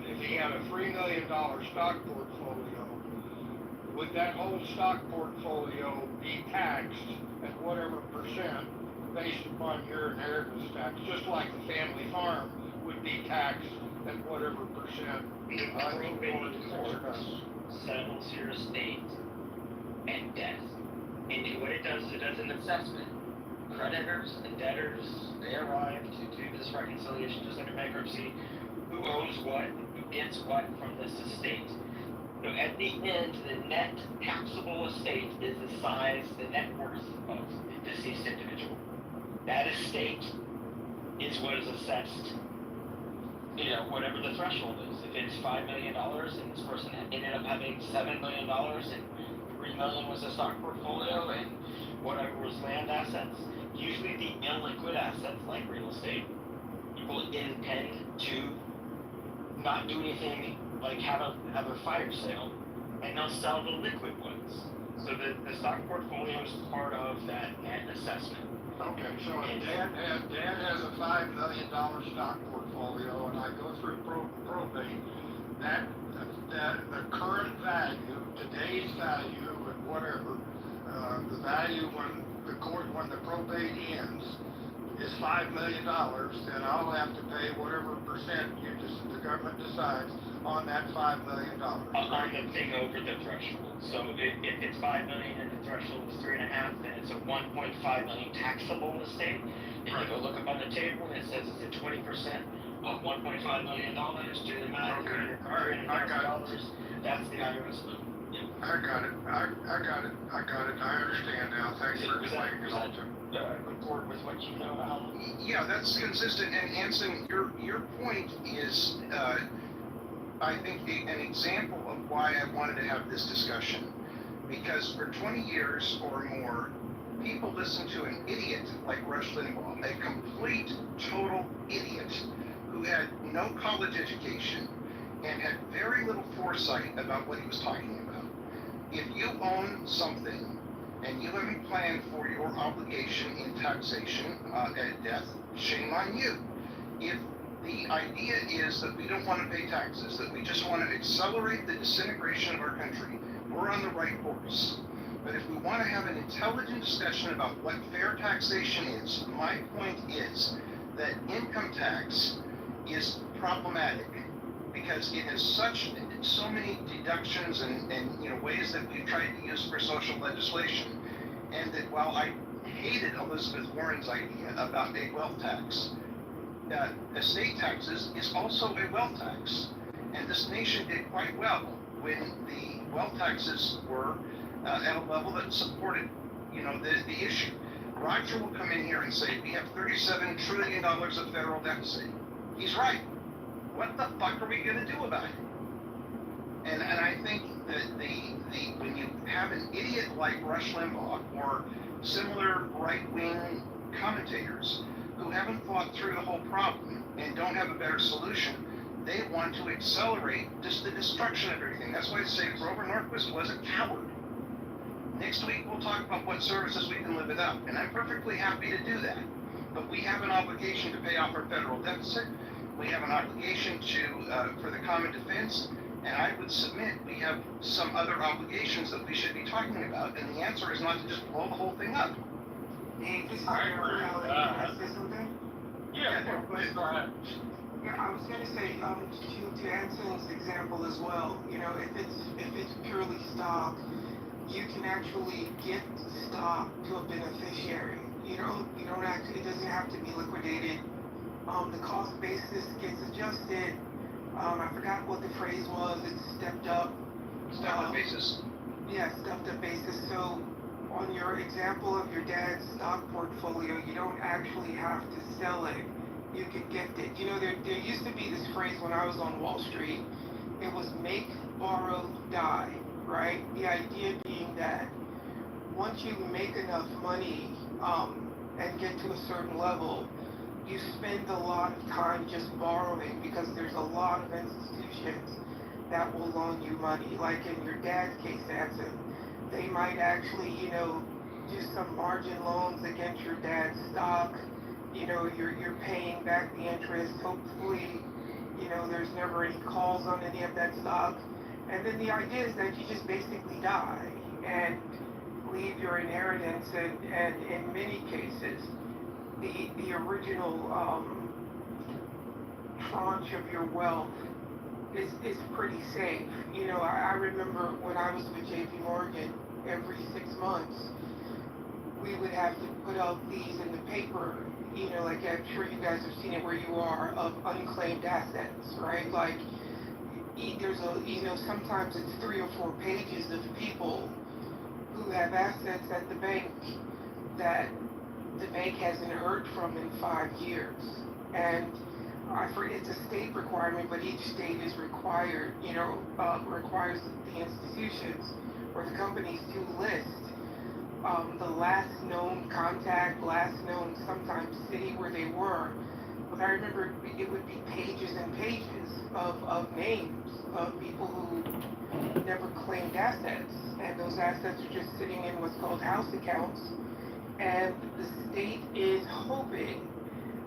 if he had a $3 million stock portfolio, would that whole stock portfolio be taxed at whatever percent based upon your inheritance tax, just like the family farm would be taxed at whatever percent? Probate court settles your estate and death. And what it does, it does an assessment. Creditors and debtors, they arrive to do this reconciliation just like a bankruptcy. Who owes what, who gets what from this estate. So at the end, the net taxable estate is the size, the net worth of the deceased individual. That estate is what is assessed, whatever the threshold is. If it's $5 million and this person ended up having $7 million and $3 million was a stock portfolio and whatever was land assets, usually the illiquid assets like real estate, people intend to not do anything like have a fire sale, and they'll sell the liquid ones. So the stock portfolio is part of that net assessment. Okay, so if Dad has a $5 million stock portfolio, and I go through probate, that the current value, today's value, and whatever, the value when the probate ends is $5 million, then I'll have to pay whatever percent the government decides on that $5 million. On the thing over the threshold. So if it's $5 million and the threshold is 3.5, then it's a 1.5 million taxable estate. And you go look up on the table and it says it's at 20% of $1.5 million. Do the math. Okay. I got it. That's the IRS bill. Yep. I got it. I understand now. Thanks for explaining it all to me. Report with what you know, Alan? Yeah, that's consistent. And Anson, your point is, I think, an example of why I wanted to have this discussion. Because for 20 years or more, people listen to an idiot like Rush Limbaugh, a complete, total idiot who had no college education and had very little foresight about what he was talking about. If you own something and you haven't planned for your obligation in taxation at death, shame on you. If the idea is that we don't want to pay taxes, that we just want to accelerate the disintegration of our country, we're on the right course. But if we want to have an intelligent discussion about what fair taxation is, my point is that income tax is problematic because it has so many deductions and ways that we've tried to use for social legislation. And that while I hated Elizabeth Warren's idea about a wealth tax, estate taxes is also a wealth tax. And this nation did quite well when the wealth taxes were at a level that supported, the issue. Roger will come in here and say, we have $37 trillion of federal deficit. He's right. What the fuck are we going to do about it? And I think that when you have an idiot like Rush Limbaugh or similar right-wing commentators who haven't thought through the whole problem and don't have a better solution, they want to accelerate just the destruction of everything. That's why I say Grover Norquist was a coward. Next week we'll talk about what services we can live without, and I'm perfectly happy to do that. But we have an obligation to pay off our federal deficit. We have an obligation for the common defense, and I would submit we have some other obligations that we should be talking about, and the answer is not to just blow the whole thing up. Hey, this is Can I say something? Yeah, please go ahead. Yeah, I was gonna say, to Anson's example as well, if it's purely stock, you can actually get stock to a beneficiary. You don't actually, it doesn't have to be liquidated. The cost basis gets adjusted, I forgot what the phrase was. It stepped up. Stepped up basis. Yeah, stepped up basis. So on your example of your dad's stock portfolio, you don't actually have to sell it. You can gift it. You know, there used to be this phrase when I was on Wall Street. It was make, borrow, die, right? The idea being that once you make enough money and get to a certain level, you spend a lot of time just borrowing because there's a lot of institutions that will loan you money. Like in your dad's case, Anson, they might actually, you know, do some margin loans against your dad's stock. You know, you're paying back the interest. Hopefully, you know, there's never any calls on any of that stock. And then the idea is that you just basically die and leave your inheritance, and in many cases, the original tranche of your wealth is pretty safe. You know, I remember when I was with JP Morgan, every 6 months, we would have to put out these in the paper, you know, like I'm sure you guys have seen it where you are, of unclaimed assets, right? Like, there's you know, sometimes it's 3 or 4 pages of people who have assets at the bank that the bank hasn't heard from in 5 years. And it's a state requirement, but each state is required, you know, requires the institutions or the companies to list the last known contact, last known sometimes city where they were. But I remember it would be pages and pages of names of people who never claimed assets. And those assets are just sitting in what's called house accounts. And the state is hoping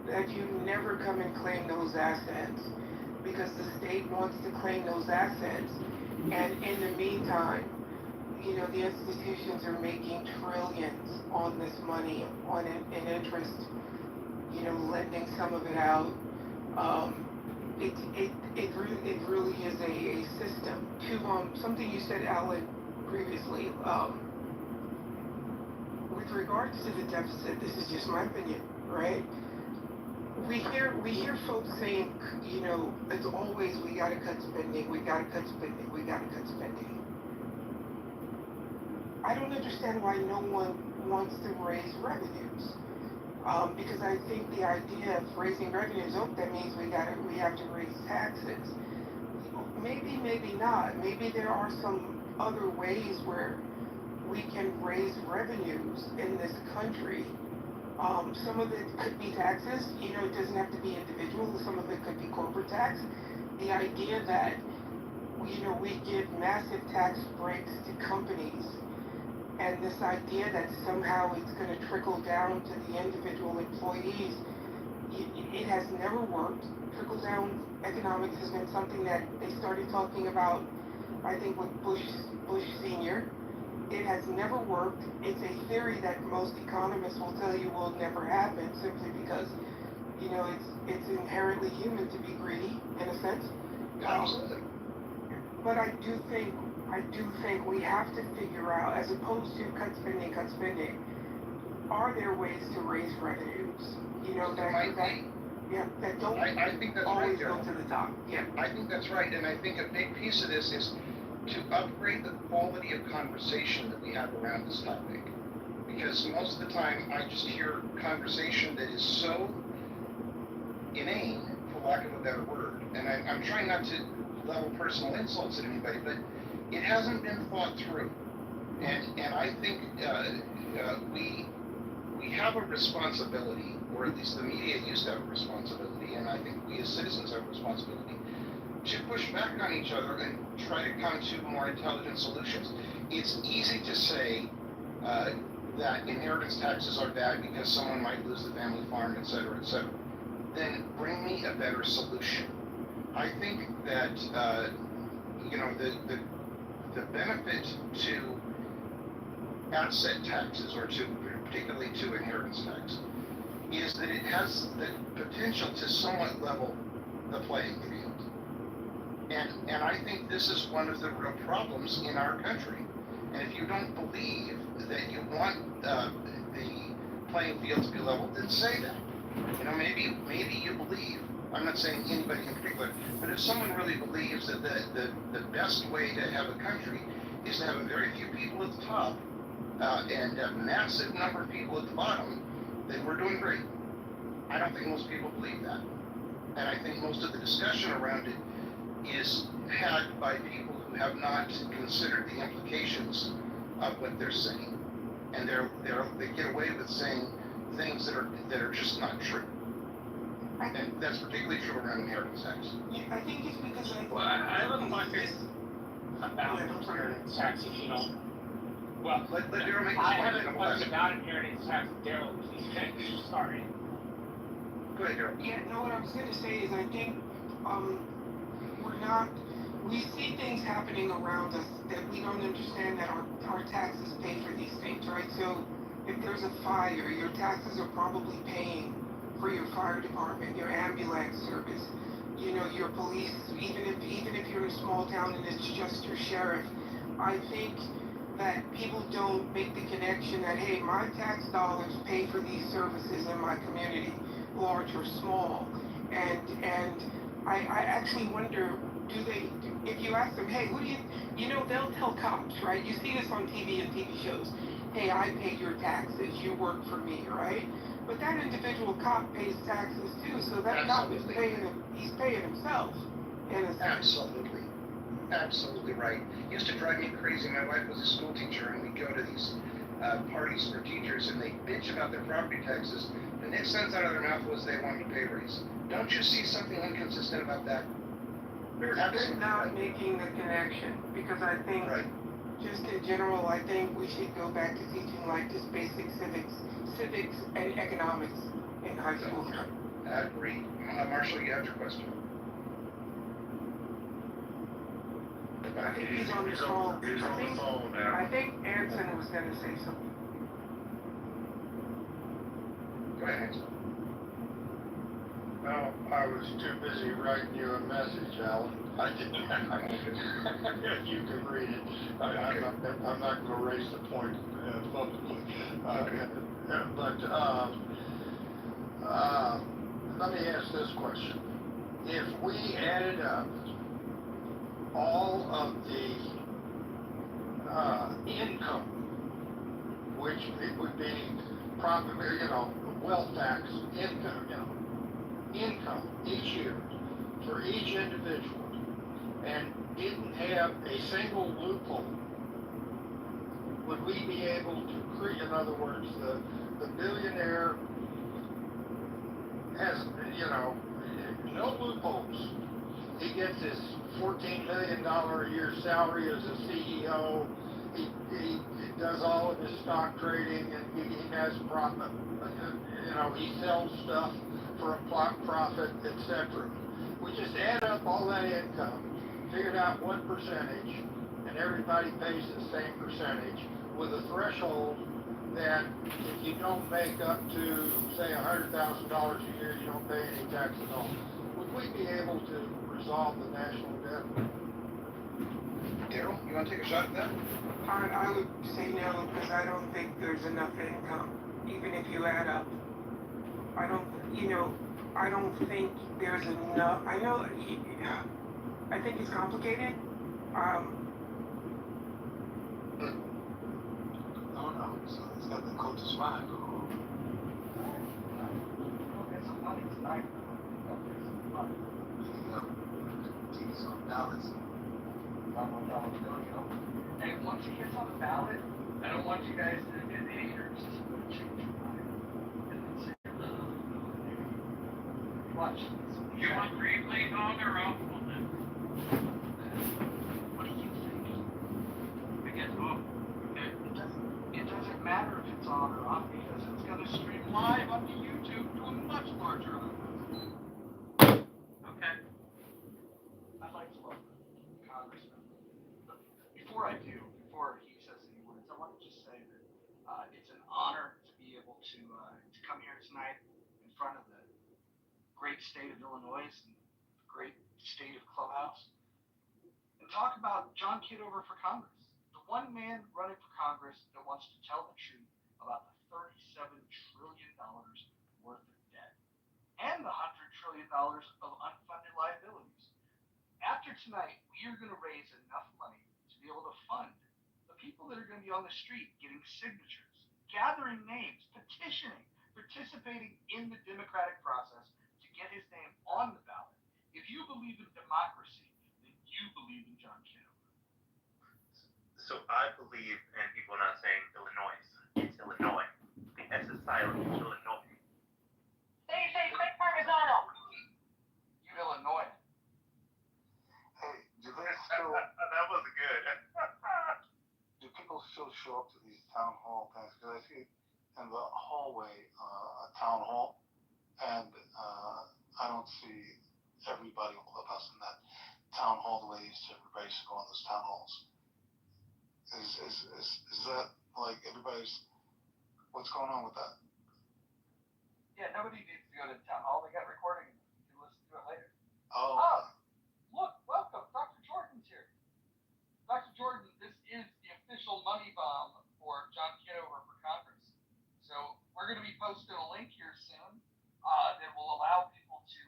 that you never come and claim those assets because the state wants to claim those assets. And in the meantime, you know, the institutions are making trillions on this money, on in interest, you know, lending some of it out. It really is a system. To something you said, Alan, previously, with regards to the deficit, this is just my opinion, right? We hear folks saying, you know, it's always we gotta cut spending, we gotta cut spending, we gotta cut spending. I don't understand why no one wants to raise revenues. Because I think the idea of raising revenues, that means we have to raise taxes. Maybe not. Maybe there are some other ways where we can raise revenues in this country. Some of it could be taxes. You know, it doesn't have to be individual. Some of it could be corporate tax. The idea that, you know, we give massive tax breaks to companies, and this idea that somehow it's going to trickle down to the individual employees, it has never worked. Trickle-down economics has been something that they started talking about, I think, with Bush Sr. It has never worked. It's a theory that most economists will tell you will never happen simply because, you know, it's inherently human to be greedy, in a sense. Absolutely. But I do think we have to figure out, as opposed to cut spending, are there ways to raise revenues? You know, that don't I think that's always right, go to the top. Yeah. I think that's right, and I think a big piece of this is to upgrade the quality of conversation that we have around this topic. Because most of the time, I just hear conversation that is so inane, for lack of a better word, and I'm trying not to level personal insults at anybody, but it hasn't been thought through. And I think we have a responsibility, or at least the media used to have a responsibility, and I think we as citizens have a responsibility to push back on each other and try to come to more intelligent solutions. It's easy to say that inheritance taxes are bad because someone might lose the family farm, et cetera, et cetera. Then bring me a better solution. I think that you know, the benefit to asset taxes, or to particularly to inheritance tax, is that it has the potential to somewhat level the playing field. And I think this is one of the real problems in our country. And if you don't believe that you want the playing field to be leveled, then say that. You know, maybe you believe I'm not saying anybody in particular, but if someone really believes that the best way to have a country is to have a very few people at the top and a massive number of people at the bottom, then we're doing great. I don't think most people believe that. And I think most of the discussion around it is had by people who have not considered the implications of what they're saying. And they get away with saying things that are just not true. And that's particularly true around inheritance tax. Yeah, I think it's because I have a question about inheritance tax, if you don't. Well, let Daryl make his I point. have a question about inheritance tax. Daryl, please finish. Sorry. Go ahead, Daryl. Yeah, no, what I was going to say is I think we see things happening around us that we don't understand that our taxes pay for these things, right? So if there's a fire, your taxes are probably paying for your fire department, your ambulance service, your police, even if you're in a small town and it's just your sheriff. I think that people don't make the connection that, hey, my tax dollars pay for these services in my community, large or small. And I actually wonder, if you ask them, hey, who do they'll tell cops, right? You see this on TV and TV shows. Hey, I pay your taxes, you work for me, right? But that individual cop pays taxes too, so that cop is he's paying himself. Absolutely. Absolutely right. It used to drive me crazy. My wife was a school teacher, and we'd go to these parties for teachers, and they bitch about their property taxes. The next sentence out of their mouth was they wanted a pay raise. Don't you see something inconsistent about that? They're not making the connection, because I think, just in general, I think we should go back to teaching like just basic civics and economics in high school. I agree. Marshall, you have your question. I think he's on the phone. I think Anson was going to say something. Go ahead, Anson. No, I was too busy writing you a message, Alan. I didn't. If you could read it, I'm not going to raise the point publicly. Let me ask this question: if we added up all of the income, which it would be probably, wealth tax income each year for each individual, and didn't have a single loophole, would we be able to create, in other words, the billionaire has, no loopholes. He gets his $14 million a year salary as a CEO. He does all of his stock trading, and he has profit. He sells stuff for a profit, etc. We just add up all that income, figured out what percentage, and everybody pays the same percentage with a threshold that if you don't make up to, say, $100,000 a year, you don't pay any tax at all. Would we be able to resolve the national debt? Daryl, you want to take a shot at that? I would say no, because I don't think there's enough income, even if you add up. I don't think there's enough. I think it's complicated. No, so it's got the coach's mind. And once it gets on the ballot, I don't want you guys to get haters. Change your mind. Watch. You want green light on or off on that? What do you think? I guess off. Okay. It doesn't matter if it's on or off because it's going to stream live onto YouTube to a much larger audience. Okay. I'd like to welcome Congressman. But before he says any words, I want to just say that it's an honor to be able to come here tonight in front of the great state of Illinois and the great state of Clubhouse and talk about John Kitover for Congress, the one man running for Congress that wants to tell the truth about the $37 trillion worth of debt and the $100 trillion of unfunded liabilities. After tonight, we are going to raise enough money to be able to fund the people that are going to be on the street getting signatures, gathering names, petitioning, participating in the democratic process to get his name on the ballot. If you believe in democracy, then you believe in John Kitover. So I believe, and people are not saying Illinois, it's Illinois. The S is silent, Illinois. Say Craig Parmesan. You Illinois. Hey, do they still? That was good. Do people still show up to these town hall things? Because I see in the hallway a town hall, and I don't see everybody on Clubhouse in that town hall the way they used to. Everybody used to go on those town halls. Is that like everybody's? What's going on with that? Yeah, nobody needs to go to town hall. They got recording. You can listen to it later. Oh. Look, welcome. Dr. Jordan's here. Dr. Jordan, this is the official money bomb for John Kitover for Congress. So we're going to be posting a link here soon that will allow people to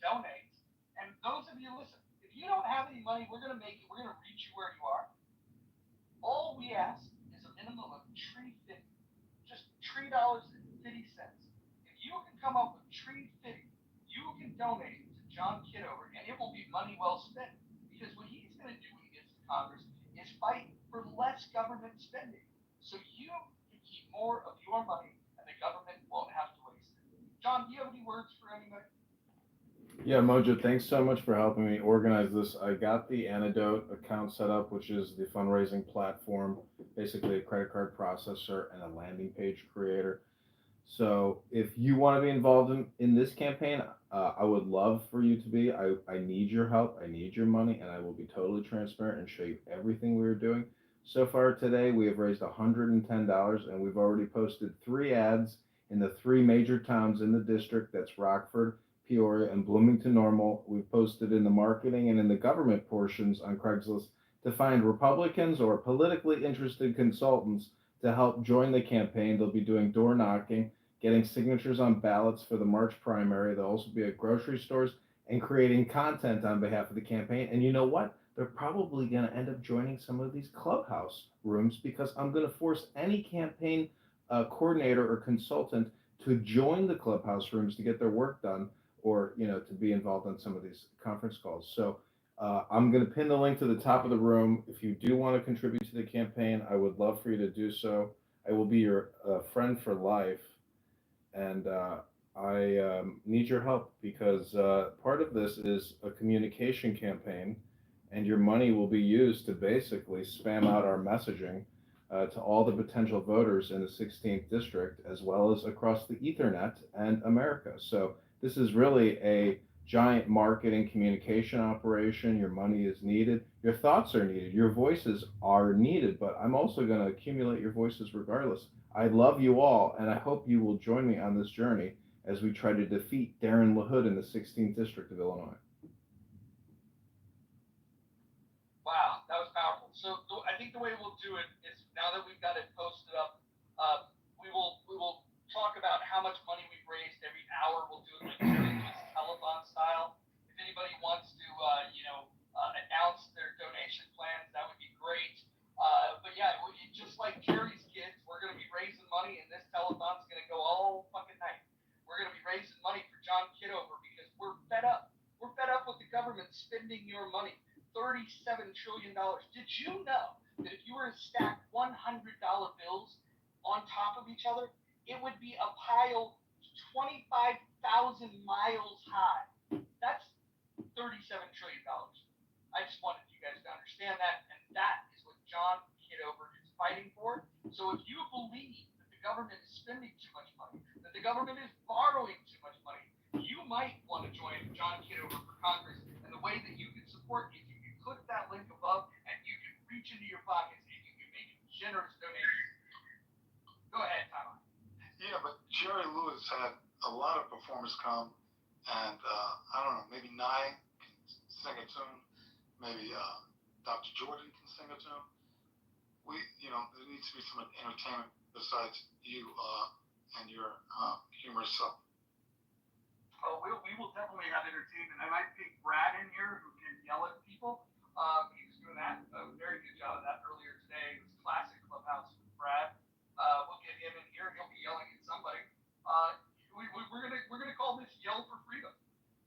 donate. And those of you, listen, if you don't have any money, we're going to reach you where you are. All we ask is a minimum of $3.50, just $3.50. If you can come up with $3.50, you can donate to John Kitover, and it will be money well spent. Because what he's going to do when he gets to Congress is fight for less government spending, so you can keep more of your money, and the government won't have to waste it. John, do you have any words for anybody? Yeah, Mojo, thanks so much for helping me organize this. I got the Antidote account set up, which is the fundraising platform, basically a credit card processor and a landing page creator. So if you want to be involved in this campaign, I would love for you to be. I need your help. I need your money, and I will be totally transparent and show you everything we are doing. So far today, we have raised $110, and we've already posted 3 ads in the 3 major towns in the district. That's Rockford, Peoria, and Bloomington Normal. We've posted in the marketing and in the government portions on Craigslist to find Republicans or politically interested consultants to help join the campaign. They'll be doing door knocking, getting signatures on ballots for the March primary. They'll also be at grocery stores and creating content on behalf of the campaign. And you know what? They're probably going to end up joining some of these clubhouse rooms, because I'm going to force any campaign coordinator or consultant to join the clubhouse rooms to get their work done, or to be involved in some of these conference calls. So I'm going to pin the link to the top of the room. If you do want to contribute to the campaign, I would love for you to do so. I will be your friend for life, and I need your help, because part of this is a communication campaign, and your money will be used to basically spam out our messaging to all the potential voters in the 16th district, as well as across the Ethernet and America. So this is really a giant marketing communication operation. Your money is needed. Your thoughts are needed. Your voices are needed, but I'm also going to accumulate your voices regardless. I love you all, and I hope you will join me on this journey as we try to defeat Darren LaHood in the 16th district of Illinois. Wow, that was powerful. So I think the way we'll do it is, now that we've got it posted up, we will talk about how much money we've raised every hour. We'll do it like telethon style. If anybody wants to, announce their donation plans, that would be great. But yeah, just like Jerry's kids, we're going to be raising money, and this telethon's going to go all fucking night. We're going to be raising money for John Kitover because we're fed up. We're fed up with the government spending your money. $37 trillion. Did you know that if you were to stack $100 bills on top of each other, it would be a pile 25,000 miles high? That's $37 trillion. I just wanted you guys to understand that, and that is what John Kitover is fighting for. So if you believe that the government is spending too much money, that the government is borrowing too much money, you might want to join John Kitover for Congress. And the way that you can support is you can click that link above, and you can reach into your pockets and you can make generous donations. Go ahead, Tom. Yeah, but Jerry Lewis had a lot of performers come, and I don't know, maybe Nye can sing a tune, maybe Dr. Jordan can sing a tune. There needs to be some entertainment besides you and your humorous self. Oh, we will definitely have entertainment. I might pick Brad in here who can yell at people. He was doing that a very good job of that earlier today. It was classic Clubhouse with Brad. We'll get him in here. He'll be yelling at somebody. We're gonna call this Yell for Freedom.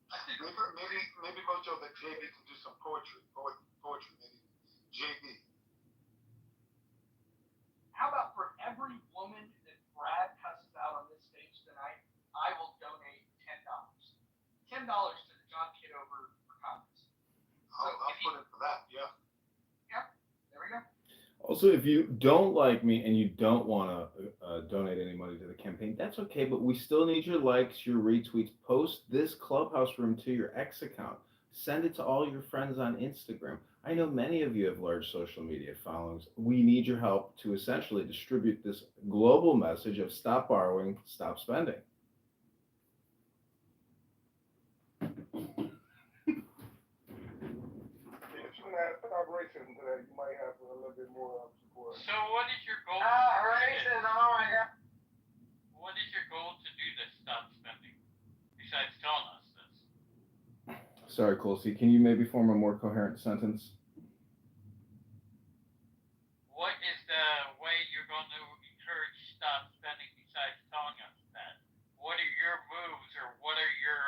I think maybe Mojo that JB can do some poetry. Maybe JB. How about for every woman that Brad cusses out on this stage tonight, I will donate $10. $10 to the John Kitover for Congress. I'll put in for that. Yeah. Yep. There we go. Also, if you don't like me and you don't want to donate any money to the campaign, that's okay, but we still need your likes, your retweets. Post this Clubhouse room to your X account. Send it to all your friends on Instagram. I know many of you have large social media followings. We need your help to essentially distribute this global message of stop borrowing, stop spending. Stop racism today. You might have a little bit more support. So what is your goal? Racism, oh my God. What is your goal to do this stop spending? Besides telling us this. Sorry, Colsey, can you maybe form a more coherent sentence? What is the way you're going to encourage stop spending besides telling us that? What are your moves or what are your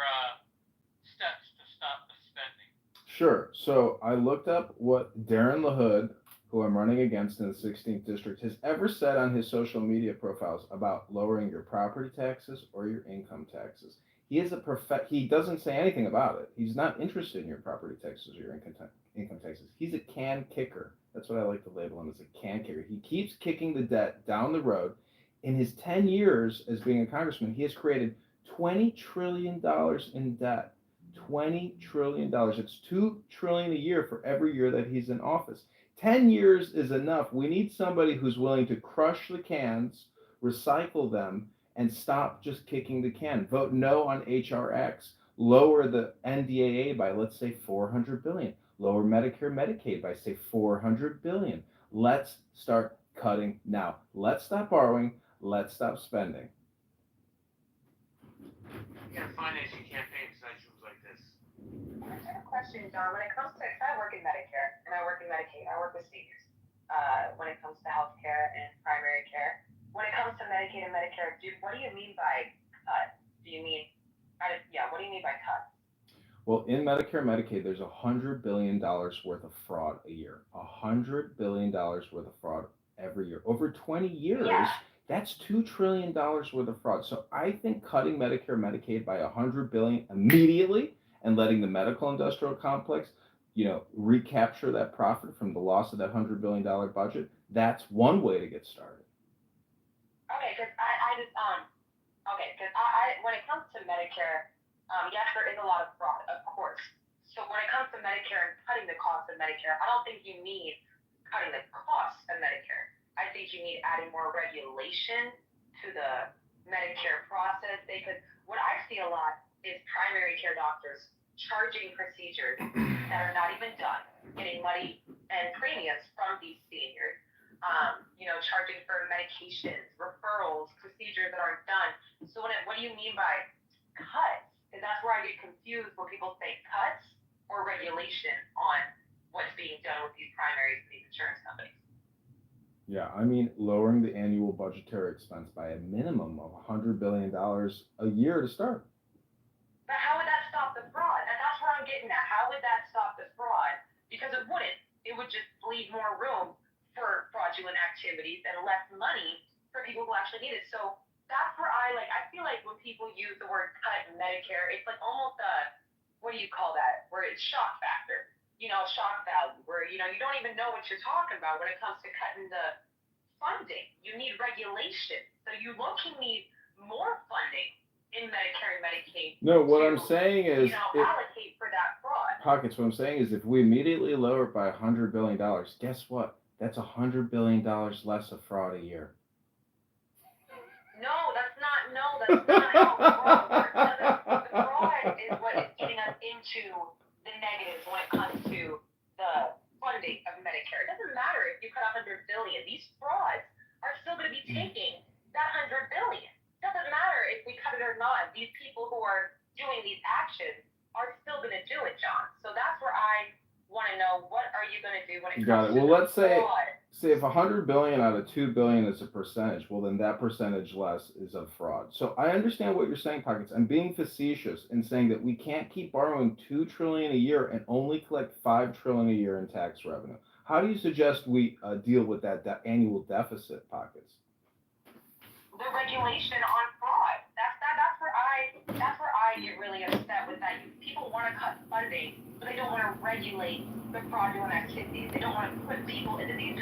steps to stop the spending? Sure. So I looked up what Darren LaHood, who I'm running against in the 16th district, has ever said on his social media profiles about lowering your property taxes or your income taxes. He is he doesn't say anything about it. He's not interested in your property taxes or your income taxes. He's a can kicker. That's what I like to label him, as a can kicker. He keeps kicking the debt down the road. In his 10 years as being a congressman, he has created $20 trillion in debt. $20 trillion. It's $2 trillion a year for every year that he's in office. 10 years is enough. We need somebody who's willing to crush the cans, recycle them, and stop just kicking the can. Vote no on HRX. Lower the NDAA by, let's say, $400 billion. Lower Medicare, Medicaid by, say, $400 billion. Let's start cutting now. Let's stop borrowing. Let's stop spending. You gotta finance your campaign besides rooms like this. I have a question, John. When it comes to, I work in Medicare and I work in Medicaid, I work with seniors. When it comes to healthcare and primary care, when it comes to Medicaid and Medicare, what do you mean by cut? What do you mean by cut? Well, in Medicare and Medicaid, there's $100 billion worth of fraud a year. $100 billion worth of fraud every year. Over 20 years, that's $2 trillion worth of fraud. So I think cutting Medicare and Medicaid by $100 billion immediately and letting the medical industrial complex, recapture that profit from the loss of that $100 billion budget, that's one way to get started. Okay, because when it comes to Medicare, yes, there is a lot of fraud, of course. So when it comes to Medicare and cutting the cost of Medicare, I don't think you need cutting the cost of Medicare. I think you need adding more regulation to the Medicare process. Because what I see a lot is primary care doctors charging procedures that are not even done, getting money and premiums from these seniors. Charging for medications, referrals, procedures that aren't done. So what do you mean by cuts? And that's where I get confused when people say cuts or regulation on what's being done with these primaries and these insurance companies. Yeah, I mean, lowering the annual budgetary expense by a minimum of $100 billion a year to start. But how would that stop the fraud? And that's what I'm getting at. How would that stop the fraud? Because it wouldn't. It would just leave more room for fraudulent activities and less money for people who actually need it. So that's where I feel like when people use the word cut in Medicare, it's like almost what do you call that? Where it's shock factor, shock value, where, you don't even know what you're talking about when it comes to cutting the funding. You need regulation. So you low-key need more funding in Medicare and Medicaid. No, what I'm saying is, allocate for that fraud. Pockets, what I'm saying is if we immediately lower it by $100 billion, guess what? That's $100 billion less of fraud a year. No, that's not how the fraud works. The fraud is what is getting us into the negatives when it comes to the funding of Medicare. It doesn't matter if you cut $100 billion. These frauds are still going to be taking that $100 billion. It doesn't matter if we cut it or not. These people who are doing these actions are still going to do it, John. So that's where I want to know, what are you going to do when it Got comes it. to Well, let's say fraud? if 100 billion out of 2 billion is a percentage, well then that percentage less is of fraud. So I understand what you're saying, Pockets. I'm being facetious in saying that we can't keep borrowing 2 trillion a year and only collect 5 trillion a year in tax revenue. How do you suggest we deal with that annual deficit, Pockets? The regulation on fraud. That's where I get really upset with that. People want to cut funding, but they don't want to regulate the fraudulent activities. They don't want to put people into these positions.